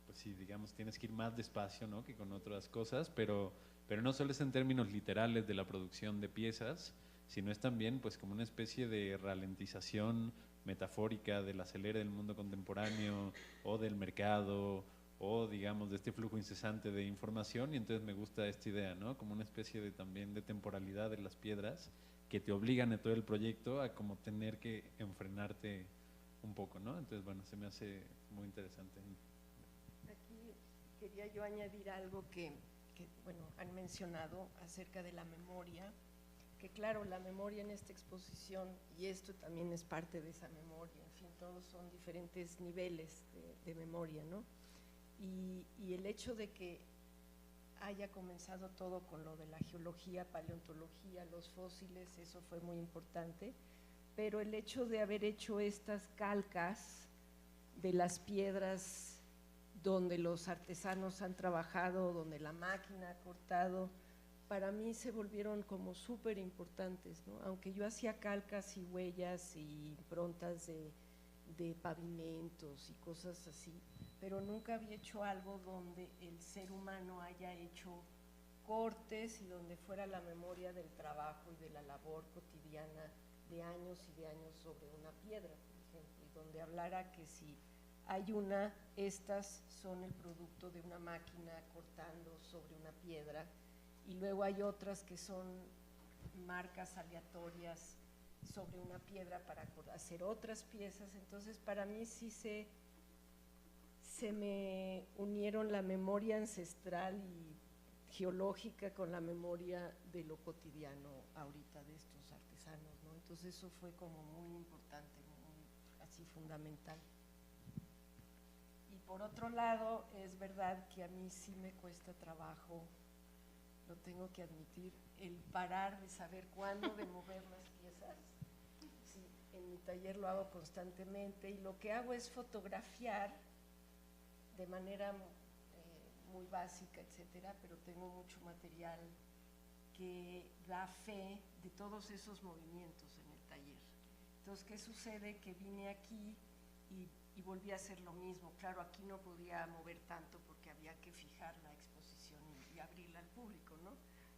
pues sí, digamos, tienes que ir más despacio, ¿no? Que con otras cosas, pero no solo es en términos literales de la producción de piezas, sino es también pues como una especie de ralentización metafórica del acelere del mundo contemporáneo o del mercado o digamos de este flujo incesante de información, y entonces me gusta esta idea, ¿no? Como una especie de también de temporalidad de las piedras que te obligan en todo el proyecto a como tener que enfrenarte un poco, ¿no? Entonces bueno, se me hace muy interesante. Aquí quería yo añadir algo que bueno, han mencionado acerca de la memoria. que claro, la memoria en esta exposición, y esto también es parte de esa memoria, en fin, todos son diferentes niveles de memoria, ¿no? Y el hecho de que haya comenzado todo con lo de la geología, paleontología, los fósiles, eso fue muy importante, pero el hecho de haber hecho estas calcas de las piedras donde los artesanos han trabajado, donde la máquina ha cortado, para mí se volvieron como súper importantes, ¿no? Aunque yo hacía calcas y huellas y improntas de pavimentos y cosas así, pero nunca había hecho algo donde el ser humano haya hecho cortes y donde fuera la memoria del trabajo y de la labor cotidiana de años y de años sobre una piedra, por ejemplo, y donde hablara que si hay estas son el producto de una máquina cortando sobre una piedra, y luego hay otras que son marcas aleatorias sobre una piedra para hacer otras piezas. Entonces para mí sí se me unieron la memoria ancestral y geológica con la memoria de lo cotidiano ahorita de estos artesanos, ¿no? Entonces eso fue como muy importante, muy así fundamental. Y por otro lado, es verdad que a mí sí me cuesta trabajo, lo tengo que admitir, el parar de saber cuándo de mover las piezas. Sí, en mi taller lo hago constantemente y lo que hago es fotografiar de manera muy básica, etcétera, pero tengo mucho material que da fe de todos esos movimientos en el taller. Entonces, ¿qué sucede? Que vine aquí y volví a hacer lo mismo. Claro, aquí no podía mover tanto porque había que fijar la exposición y abrirla al público, ¿no?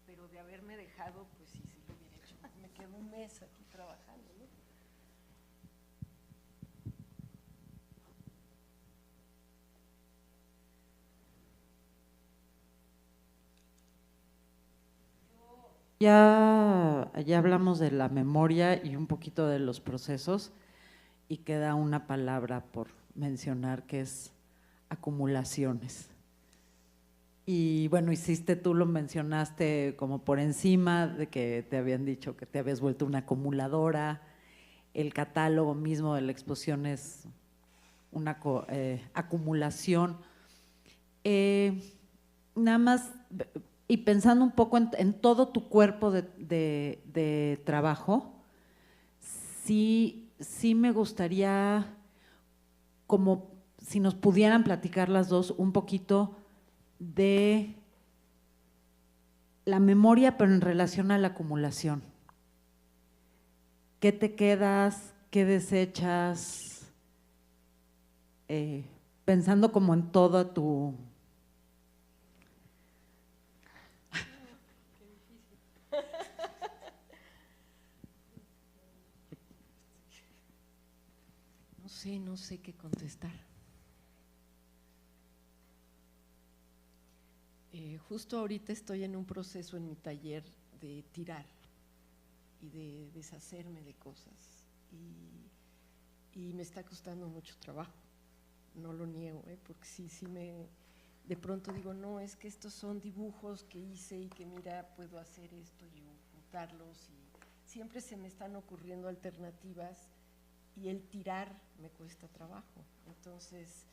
Pero de haberme dejado, pues sí, sí lo hubiera hecho. Me quedo un mes aquí trabajando, ¿no? Ya hablamos de la memoria y un poquito de los procesos, y queda una palabra por mencionar que es acumulaciones. Y bueno, tú lo mencionaste como por encima, de que te habían dicho que te habías vuelto una acumuladora. El catálogo mismo de la exposición es una acumulación. Nada más, y pensando un poco en todo tu cuerpo de trabajo, sí me gustaría, como si nos pudieran platicar las dos un poquito de la memoria, pero en relación a la acumulación. ¿Qué te quedas? ¿Qué desechas? Pensando como en toda tu… No sé qué contestar. Justo ahorita estoy en un proceso en mi taller de tirar y de deshacerme de cosas, y me está costando mucho trabajo, no lo niego, porque sí de pronto digo, no, es que estos son dibujos que hice y que mira, puedo hacer esto y juntarlos, y siempre se me están ocurriendo alternativas, y el tirar me cuesta trabajo. Entonces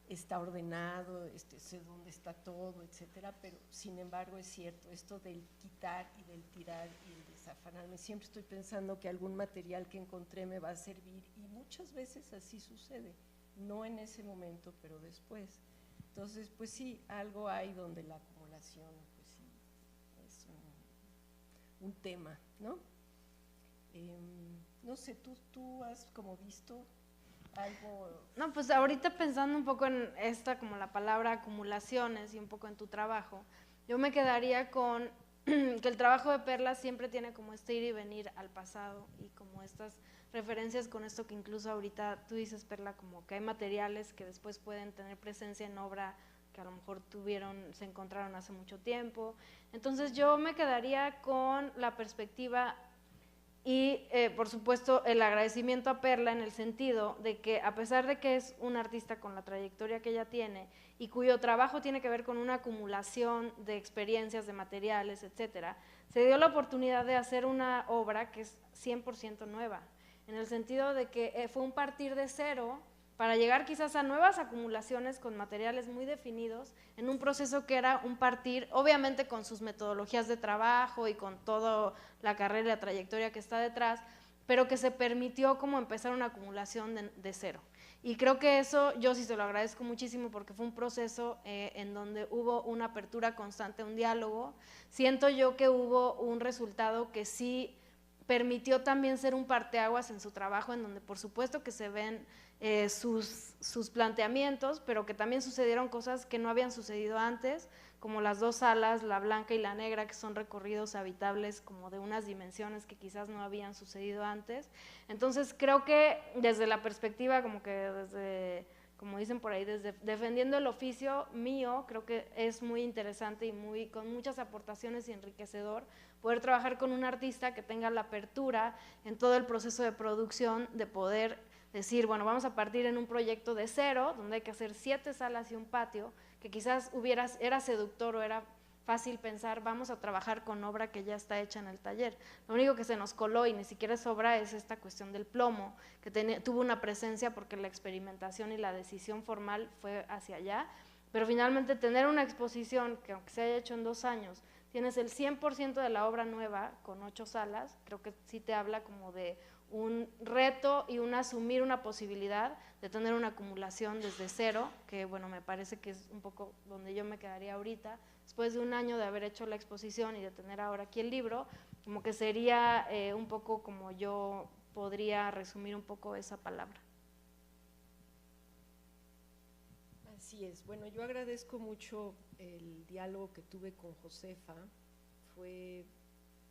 está ordenado, sé dónde está todo, etcétera, pero sin embargo es cierto, esto del quitar y del tirar y el desafanarme, siempre estoy pensando que algún material que encontré me va a servir, y muchas veces así sucede, no en ese momento, pero después. Entonces, pues sí, algo hay donde la acumulación, pues sí, es un tema, ¿no? No sé, ¿tú has como visto algo? No, pues ahorita pensando un poco en esta, como la palabra acumulaciones, y un poco en tu trabajo, yo me quedaría con que el trabajo de Perla siempre tiene como este ir y venir al pasado, y como estas referencias con esto que incluso ahorita tú dices, Perla, como que hay materiales que después pueden tener presencia en obra que a lo mejor se encontraron hace mucho tiempo. Entonces yo me quedaría con la perspectiva Y por supuesto el agradecimiento a Perla en el sentido de que a pesar de que es un artista con la trayectoria que ella tiene y cuyo trabajo tiene que ver con una acumulación de experiencias, de materiales, etcétera, se dio la oportunidad de hacer una obra que es 100% nueva, en el sentido de que fue un partir de cero para llegar quizás a nuevas acumulaciones con materiales muy definidos, en un proceso que era un partir, obviamente con sus metodologías de trabajo y con toda la carrera y la trayectoria que está detrás, pero que se permitió como empezar una acumulación de cero. Y creo que eso yo sí se lo agradezco muchísimo porque fue un proceso en donde hubo una apertura constante, un diálogo. Siento yo que hubo un resultado que sí permitió también ser un parteaguas en su trabajo, en donde por supuesto que se ven sus planteamientos, pero que también sucedieron cosas que no habían sucedido antes, como las dos salas, la blanca y la negra, que son recorridos habitables como de unas dimensiones que quizás no habían sucedido antes. Entonces creo que desde la perspectiva, como que desde, como dicen por ahí, desde defendiendo el oficio mío, creo que es muy interesante y con muchas aportaciones y enriquecedor poder trabajar con un artista que tenga la apertura en todo el proceso de producción, de poder decir, bueno, vamos a partir en un proyecto de cero, donde hay que hacer 7 salas y un patio, que quizás era seductor o era fácil pensar, vamos a trabajar con obra que ya está hecha en el taller. Lo único que se nos coló, y ni siquiera es obra, es esta cuestión del plomo, que tuvo una presencia porque la experimentación y la decisión formal fue hacia allá, pero finalmente tener una exposición que aunque se haya hecho en 2 años, tienes el 100% de la obra nueva con 8 salas, creo que sí te habla como de un reto y un asumir una posibilidad de tener una acumulación desde cero, que bueno, me parece que es un poco donde yo me quedaría ahorita, después de un año de haber hecho la exposición y de tener ahora aquí el libro, como que sería un poco como yo podría resumir un poco esa palabra. Así es. Bueno, yo agradezco mucho el diálogo que tuve con Josefa, fue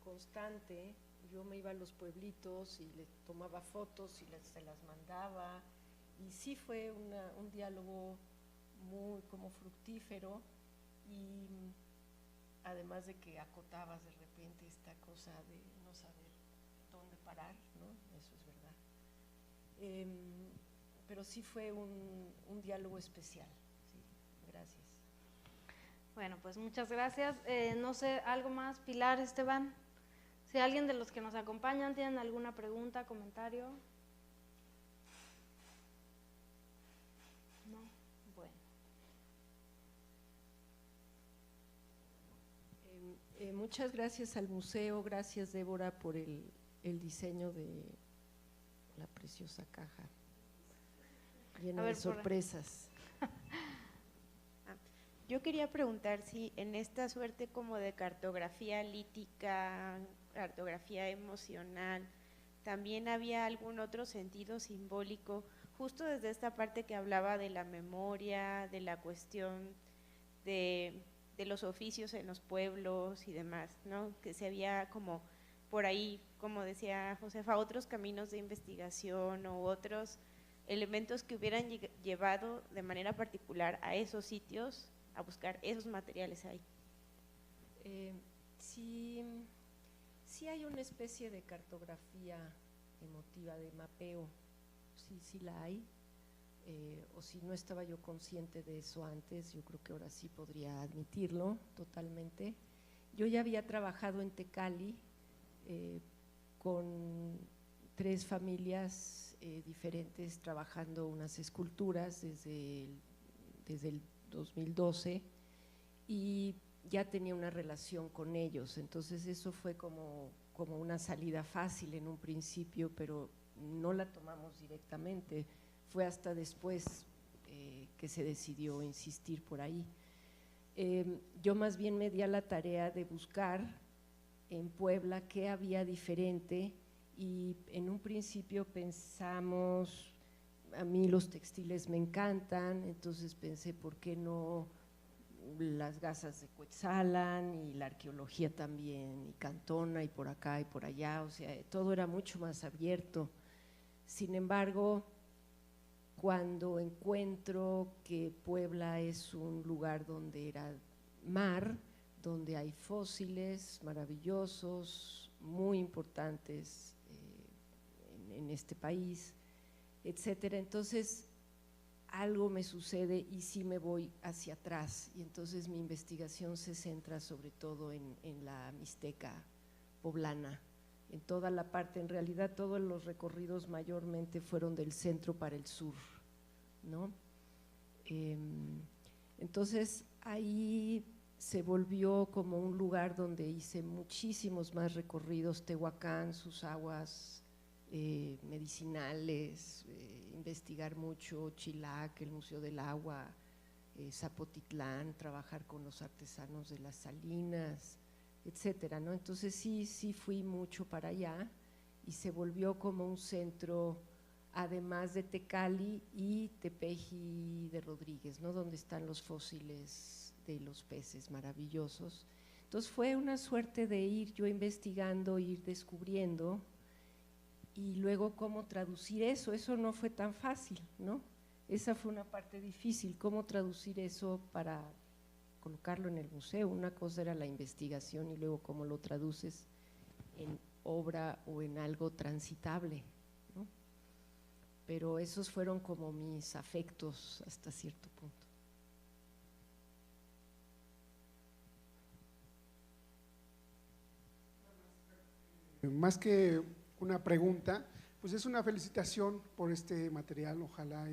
constante. Yo me iba a los pueblitos y le tomaba fotos y se las mandaba, y sí fue un diálogo muy como fructífero, y además de que acotabas de repente esta cosa de no saber dónde parar, ¿no? Eso es verdad. Pero sí fue un diálogo especial. Sí, gracias. Bueno, pues muchas gracias. No sé, ¿algo más? Pilar, Esteban. Si alguien de los que nos acompañan tienen alguna pregunta, comentario. No, bueno. Muchas gracias al museo, gracias Débora por el diseño de la preciosa caja, llena de sorpresas. Yo quería preguntar si en esta suerte como de cartografía lítica, cartografía emocional, también había algún otro sentido simbólico, justo desde esta parte que hablaba de la memoria, de la cuestión de los oficios en los pueblos y demás, ¿no? Que se había como por ahí, como decía Josefa, otros caminos de investigación o otros elementos que hubieran llevado de manera particular a esos sitios a buscar esos materiales ahí. Sí hay una especie de cartografía emotiva, de mapeo, sí la hay, o si no estaba yo consciente de eso antes, yo creo que ahora sí podría admitirlo totalmente. Yo ya había trabajado en Tecali con 3 familias diferentes, trabajando unas esculturas desde el 2012, y ya tenía una relación con ellos, entonces eso fue como una salida fácil en un principio, pero no la tomamos directamente, fue hasta después que se decidió insistir por ahí. Yo más bien me di a la tarea de buscar en Puebla qué había diferente, y en un principio pensamos, a mí los textiles me encantan, entonces pensé, ¿por qué no las gasas de Cuetzalan y la arqueología también, y Cantona y por acá y por allá? O sea, todo era mucho más abierto. Sin embargo, cuando encuentro que Puebla es un lugar donde era mar, donde hay fósiles maravillosos, muy importantes, en este país, etcétera. Entonces, algo me sucede y sí me voy hacia atrás, y entonces mi investigación se centra sobre todo en la Mixteca poblana, en toda la parte, en realidad todos los recorridos mayormente fueron del centro para el sur, ¿no? Entonces ahí se volvió como un lugar donde hice muchísimos más recorridos, Tehuacán, sus aguas medicinales, investigar mucho Chilac, el Museo del Agua, Zapotitlán, trabajar con los artesanos de las salinas, etcétera, ¿no? Entonces sí fui mucho para allá y se volvió como un centro, además de Tecali y Tepeji de Rodríguez, ¿no? Donde están los fósiles de los peces maravillosos. Entonces fue una suerte de ir yo investigando, ir descubriendo, y luego cómo traducir eso no fue tan fácil, ¿no? Esa fue una parte difícil, cómo traducir eso para colocarlo en el museo. Una cosa era la investigación y luego cómo lo traduces en obra o en algo transitable, ¿no? Pero esos fueron como mis afectos hasta cierto punto. Más que una pregunta, pues es una felicitación por este material. Ojalá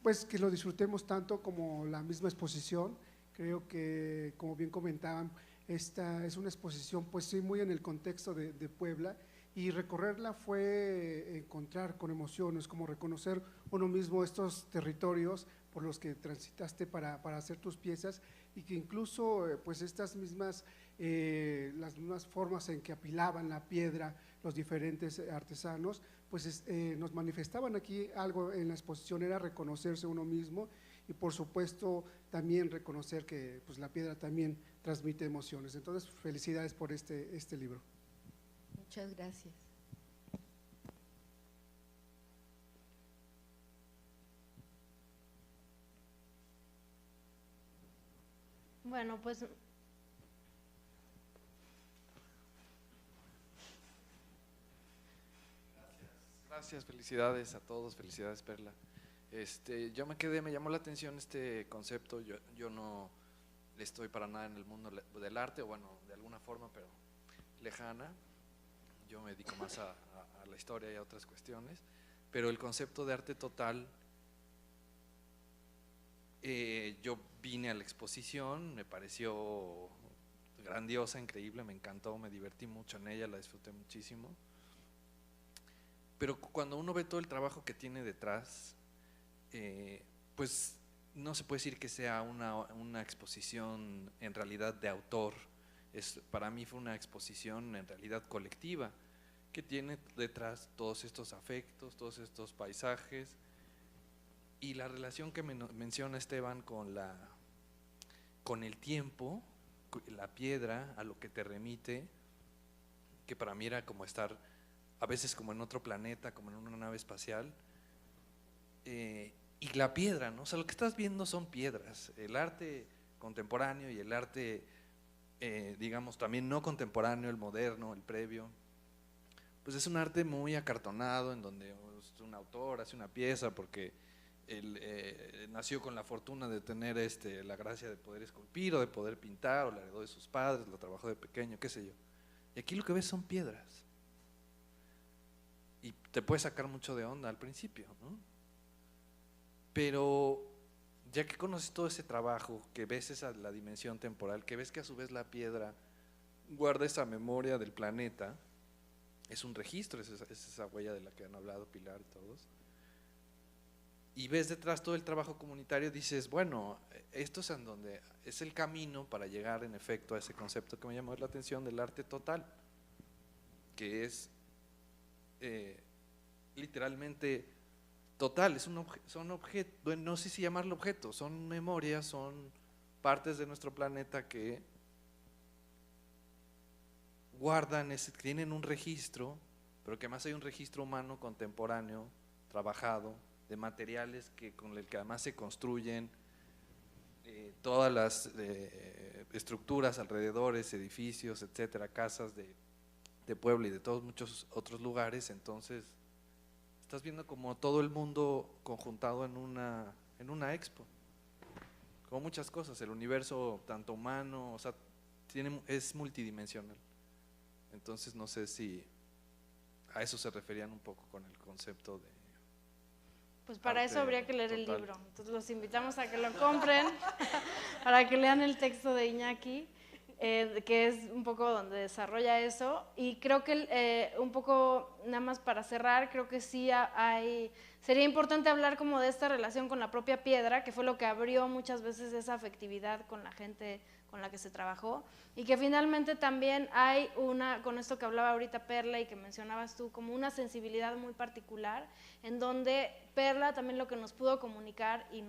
pues que lo disfrutemos tanto como la misma exposición. Creo que, como bien comentaban, esta es una exposición pues sí muy en el contexto de Puebla, y recorrerla fue encontrar con emociones, como reconocer uno mismo estos territorios por los que transitaste para hacer tus piezas, y que incluso pues estas mismas las mismas formas en que apilaban la piedra los diferentes artesanos, pues nos manifestaban aquí algo en la exposición, era reconocerse uno mismo, y por supuesto también reconocer que pues la piedra también transmite emociones. Entonces, felicidades por este libro. Muchas gracias. Bueno, pues Gracias, felicidades a todos, felicidades Perla. Yo me llamó la atención este concepto. Yo no estoy para nada en el mundo del arte, o bueno, de alguna forma, pero lejana. Yo me dedico más a la historia y a otras cuestiones, pero el concepto de arte total, yo vine a la exposición, me pareció grandiosa, increíble, me encantó, me divertí mucho en ella, la disfruté muchísimo. Pero cuando uno ve todo el trabajo que tiene detrás, pues no se puede decir que sea una exposición en realidad de autor. Para mí fue una exposición en realidad colectiva, que tiene detrás todos estos afectos, todos estos paisajes, y la relación que menciona Esteban con el tiempo, la piedra, a lo que te remite, que para mí era como estar a veces como en otro planeta, como en una nave espacial, y la piedra, ¿no? O sea, lo que estás viendo son piedras. El arte contemporáneo y el arte, digamos, también no contemporáneo, el moderno, el previo, pues es un arte muy acartonado, en donde un autor hace una pieza porque él nació con la fortuna de tener la gracia de poder esculpir o de poder pintar, o la heredó de sus padres, lo trabajó de pequeño, qué sé yo. Y aquí lo que ves son piedras. Y te puede sacar mucho de onda al principio, ¿no? Pero ya que conoces todo ese trabajo, que ves la dimensión temporal, que ves que a su vez la piedra guarda esa memoria del planeta, es un registro, es esa huella de la que han hablado Pilar y todos, y ves detrás todo el trabajo comunitario, dices, bueno, esto es en donde es el camino para llegar en efecto a ese concepto que me llamó la atención del arte total, que es literalmente total. Son objetos, bueno, no sé si llamarlo objetos, son memorias, son partes de nuestro planeta que guardan, tienen un registro, pero que además hay un registro humano contemporáneo, trabajado, de materiales con el que además se construyen todas las estructuras, alrededores, edificios, etcétera, casas de Puebla y de todos muchos otros lugares. Entonces estás viendo como todo el mundo conjuntado en una expo, como muchas cosas, el universo tanto humano, o sea, es multidimensional. Entonces no sé si a eso se referían un poco con el concepto de… Pues para arte eso habría que leer el total. libro. Entonces los invitamos a que lo compren, para que lean el texto de Iñaki, que es un poco donde desarrolla eso. Y creo que un poco, nada más para cerrar, creo que sí sería importante hablar como de esta relación con la propia piedra, que fue lo que abrió muchas veces esa afectividad con la gente con la que se trabajó, y que finalmente también hay con esto que hablaba ahorita Perla y que mencionabas tú, como una sensibilidad muy particular, en donde Perla también lo que nos pudo comunicar y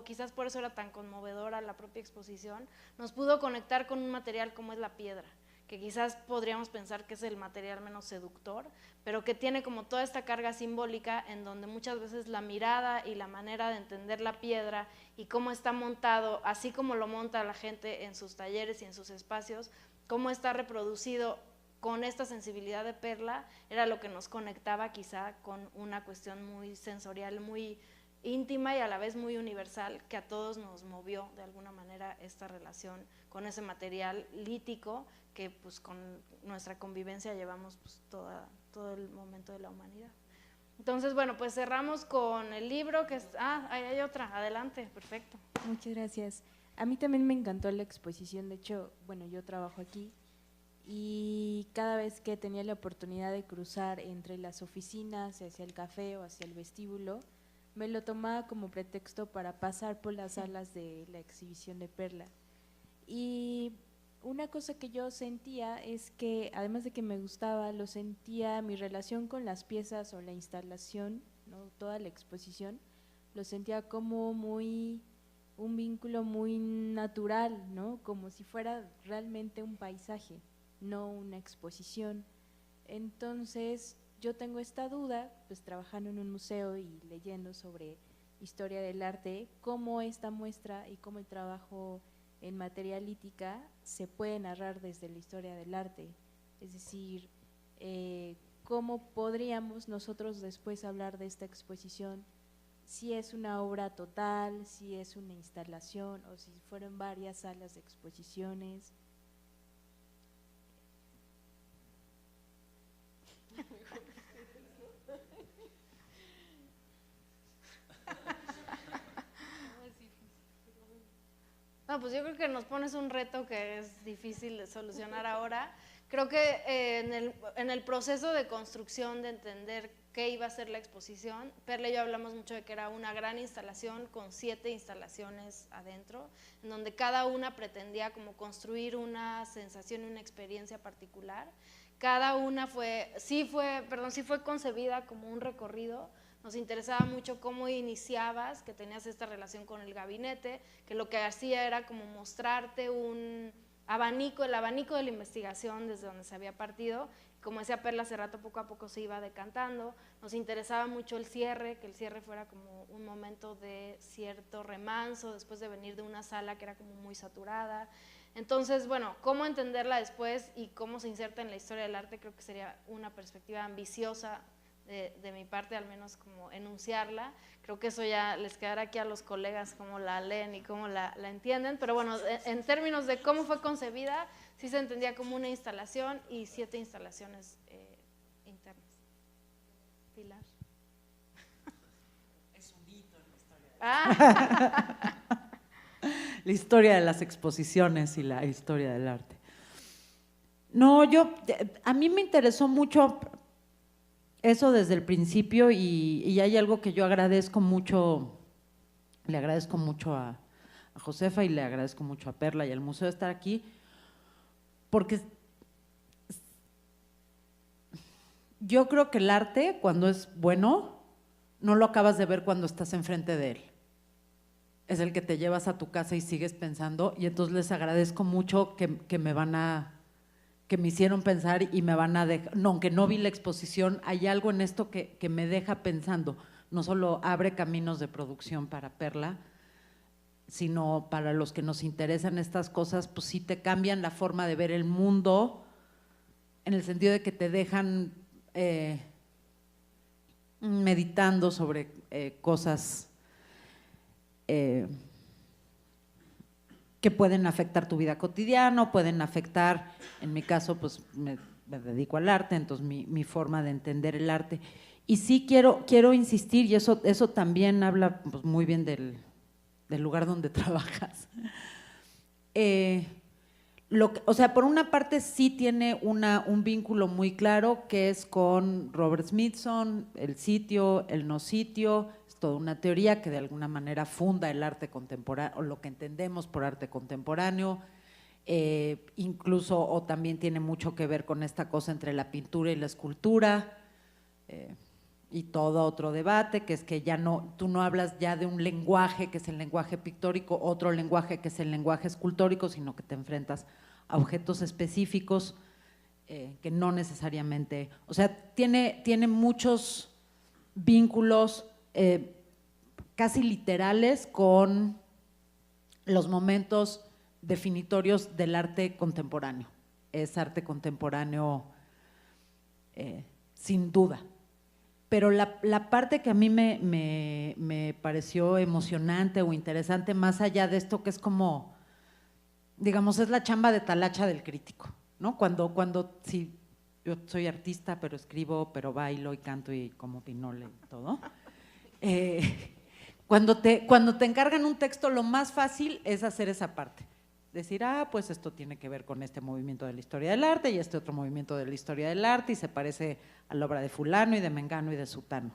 quizás por eso era tan conmovedora la propia exposición, nos pudo conectar con un material como es la piedra, que quizás podríamos pensar que es el material menos seductor, pero que tiene como toda esta carga simbólica en donde muchas veces la mirada y la manera de entender la piedra y cómo está montado, así como lo monta la gente en sus talleres y en sus espacios, cómo está reproducido con esta sensibilidad de Perla, era lo que nos conectaba quizá con una cuestión muy sensorial, muy íntima y a la vez muy universal, que a todos nos movió de alguna manera esta relación con ese material lítico que pues con nuestra convivencia llevamos pues todo el momento de la humanidad. Entonces, bueno, pues cerramos con el libro que ahí hay otra, adelante, perfecto. Muchas gracias. A mí también me encantó la exposición, de hecho, bueno, yo trabajo aquí y cada vez que tenía la oportunidad de cruzar entre las oficinas, hacia el café o hacia el vestíbulo, me lo tomaba como pretexto para pasar por las salas de la exhibición de Perla. Y una cosa que yo sentía es que, además de que me gustaba, lo sentía, mi relación con las piezas o la instalación, ¿no? Toda la exposición, lo sentía como un vínculo muy natural, ¿no? Como si fuera realmente un paisaje, no una exposición. Entonces, yo tengo esta duda, pues trabajando en un museo y leyendo sobre historia del arte, cómo esta muestra y cómo el trabajo en materia lítica se puede narrar desde la historia del arte, es decir, cómo podríamos nosotros después hablar de esta exposición, si es una obra total, si es una instalación o si fueron varias salas de exposiciones. No, pues yo creo que nos pones un reto que es difícil de solucionar ahora. Creo que en el proceso de construcción, de entender qué iba a ser la exposición, Perla y yo hablamos mucho de que era una gran instalación con 7 instalaciones adentro, en donde cada una pretendía como construir una sensación y una experiencia particular. Cada una sí fue concebida como un recorrido. Nos interesaba mucho cómo iniciabas, que tenías esta relación con el gabinete, que lo que hacía era como mostrarte un abanico, el abanico de la investigación desde donde se había partido. Como decía Perla hace rato, poco a poco se iba decantando. Nos interesaba mucho el cierre, que el cierre fuera como un momento de cierto remanso, después de venir de una sala que era como muy saturada. Entonces, bueno, cómo entenderla después y cómo se inserta en la historia del arte, creo que sería una perspectiva ambiciosa de mi parte, al menos como enunciarla. Creo que eso ya les quedará aquí a los colegas cómo la leen y cómo la entienden, pero bueno, en términos de cómo fue concebida, sí se entendía como una instalación y 7 instalaciones internas. Pilar. Es un hito en la historia. La historia de las exposiciones y la historia del arte. No, a mí me interesó mucho eso desde el principio y hay algo que yo agradezco mucho, le agradezco mucho a Josefa y le agradezco mucho a Perla y al museo de estar aquí, porque yo creo que el arte, cuando es bueno, no lo acabas de ver cuando estás enfrente de él. Es el que te llevas a tu casa y sigues pensando, y entonces les agradezco mucho que me hicieron pensar y me van a dejar, no, aunque no vi la exposición, hay algo en esto que me deja pensando, no solo abre caminos de producción para Perla, sino para los que nos interesan estas cosas, pues sí te cambian la forma de ver el mundo, en el sentido de que te dejan meditando sobre cosas que pueden afectar tu vida cotidiana, pueden afectar, en mi caso, pues me dedico al arte, entonces mi forma de entender el arte. Y sí quiero insistir, y eso también habla pues, muy bien del lugar donde trabajas. O sea, por una parte sí tiene un vínculo muy claro que es con Robert Smithson, el sitio, el no sitio, es toda una teoría que de alguna manera funda el arte contemporáneo, o lo que entendemos por arte contemporáneo, incluso o también tiene mucho que ver con esta cosa entre la pintura y la escultura, y todo otro debate, que es que ya tú no hablas ya de un lenguaje que es el lenguaje pictórico, otro lenguaje que es el lenguaje escultórico, sino que te enfrentas a objetos específicos que no necesariamente, o sea, tiene muchos vínculos casi literales con los momentos definitorios del arte contemporáneo. Es arte contemporáneo sin duda. Pero la parte que a mí me pareció emocionante o interesante, más allá de esto que es como, digamos, es la chamba de talacha del crítico, ¿no? Cuando sí, yo soy artista, pero escribo, pero bailo y canto y como pinole y todo. Cuando te encargan un texto, lo más fácil es hacer esa parte. Decir, pues esto tiene que ver con este movimiento de la historia del arte y este otro movimiento de la historia del arte y se parece a la obra de fulano y de mengano y de sutano.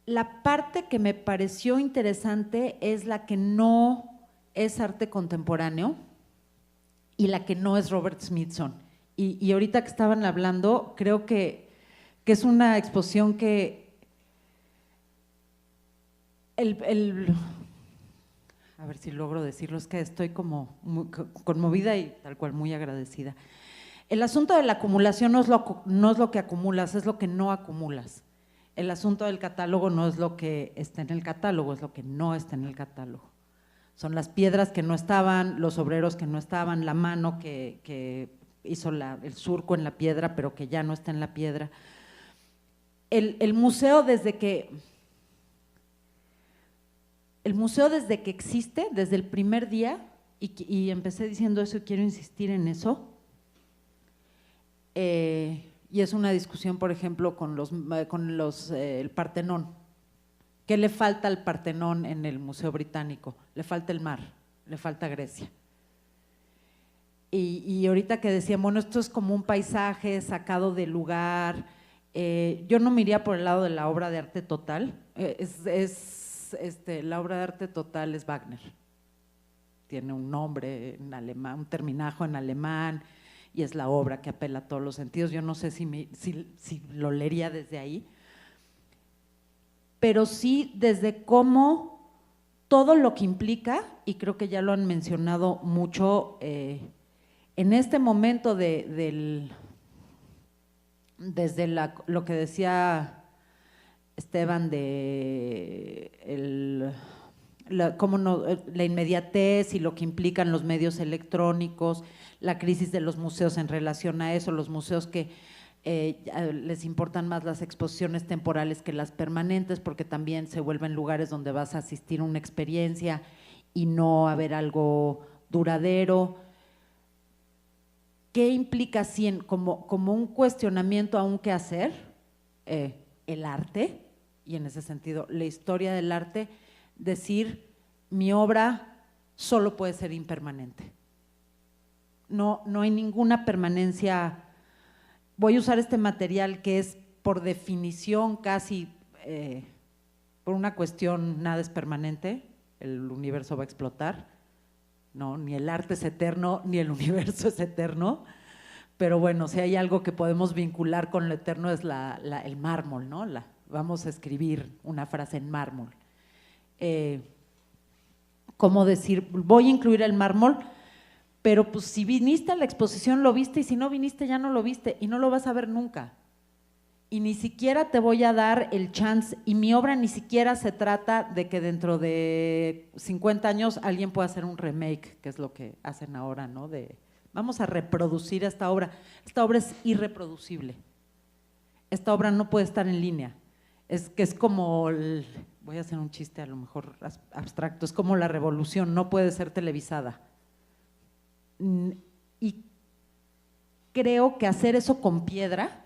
La parte que me pareció interesante es la que no es arte contemporáneo y la que no es Robert Smithson. Y ahorita que estaban hablando, creo que es una exposición que a ver si logro decirlo, es que estoy como muy conmovida y tal cual muy agradecida. El asunto de la acumulación no es lo que acumulas, es lo que no acumulas. El asunto del catálogo no es lo que está en el catálogo, es lo que no está en el catálogo. Son las piedras que no estaban, los obreros que no estaban, la mano que hizo el surco en la piedra, pero que ya no está en la piedra. El museo desde que existe, desde el primer día, y empecé diciendo eso y quiero insistir en eso, y es una discusión, por ejemplo, con el Partenón. ¿Qué le falta al Partenón en el Museo Británico? Le falta el mar, le falta Grecia. Y ahorita que decían, bueno, esto es como un paisaje sacado del lugar, yo no me iría por el lado de la obra de arte total, la obra de arte total es Wagner, tiene un nombre en alemán, un terminajo en alemán, y es la obra que apela a todos los sentidos. Yo no sé si lo leería desde ahí, pero sí desde cómo todo lo que implica, y creo que ya lo han mencionado mucho, en este momento desde lo que decía Esteban de la inmediatez y lo que implican los medios electrónicos, la crisis de los museos en relación a eso, los museos que les importan más las exposiciones temporales que las permanentes, porque también se vuelven lugares donde vas a asistir a una experiencia y no a ver algo duradero. ¿Qué implica como un cuestionamiento a un qué hacer? El arte, y en ese sentido la historia del arte, decir mi obra solo puede ser impermanente. No hay ninguna permanencia. Voy a usar este material que es por definición casi, por una cuestión, nada es permanente, el universo va a explotar, no, ni el arte es eterno, ni el universo es eterno, pero bueno, si hay algo que podemos vincular con lo eterno es el mármol, ¿no? Vamos a escribir una frase en mármol. ¿Cómo decir? Voy a incluir el mármol, pero pues si viniste a la exposición lo viste y si no viniste ya no lo viste y no lo vas a ver nunca. Y ni siquiera te voy a dar el chance, y mi obra ni siquiera se trata de que dentro de 50 años alguien pueda hacer un remake, que es lo que hacen ahora, ¿no? Vamos a reproducir esta obra es irreproducible. esta obra no puede estar en línea. Es que es como, voy a hacer un chiste a lo mejor abstracto, es como la revolución, no puede ser televisada. Y creo que hacer eso con piedra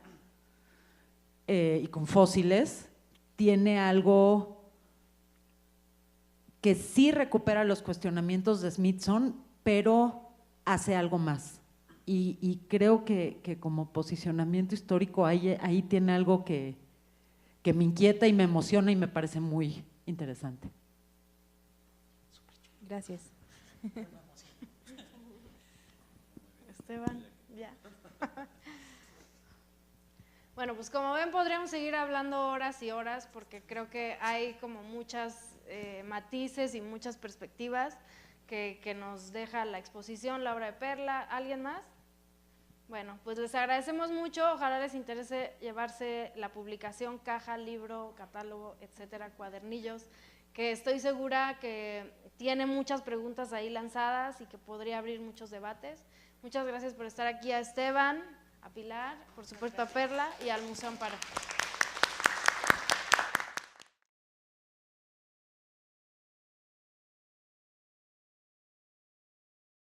y con fósiles tiene algo que sí recupera los cuestionamientos de Smithson, pero hace algo más. Y creo que como posicionamiento histórico ahí tiene algo que me inquieta y me emociona y me parece muy interesante. Gracias. Esteban, ya. Bueno, pues como ven podríamos seguir hablando horas y horas porque creo que hay como muchas matices y muchas perspectivas que nos deja la exposición, la obra de Perla. ¿Alguien más? Bueno, pues les agradecemos mucho, ojalá les interese llevarse la publicación, caja, libro, catálogo, etcétera, cuadernillos, que estoy segura que tiene muchas preguntas ahí lanzadas y que podría abrir muchos debates. Muchas gracias por estar aquí a Esteban, a Pilar, por supuesto a Perla y al Museo Amparo.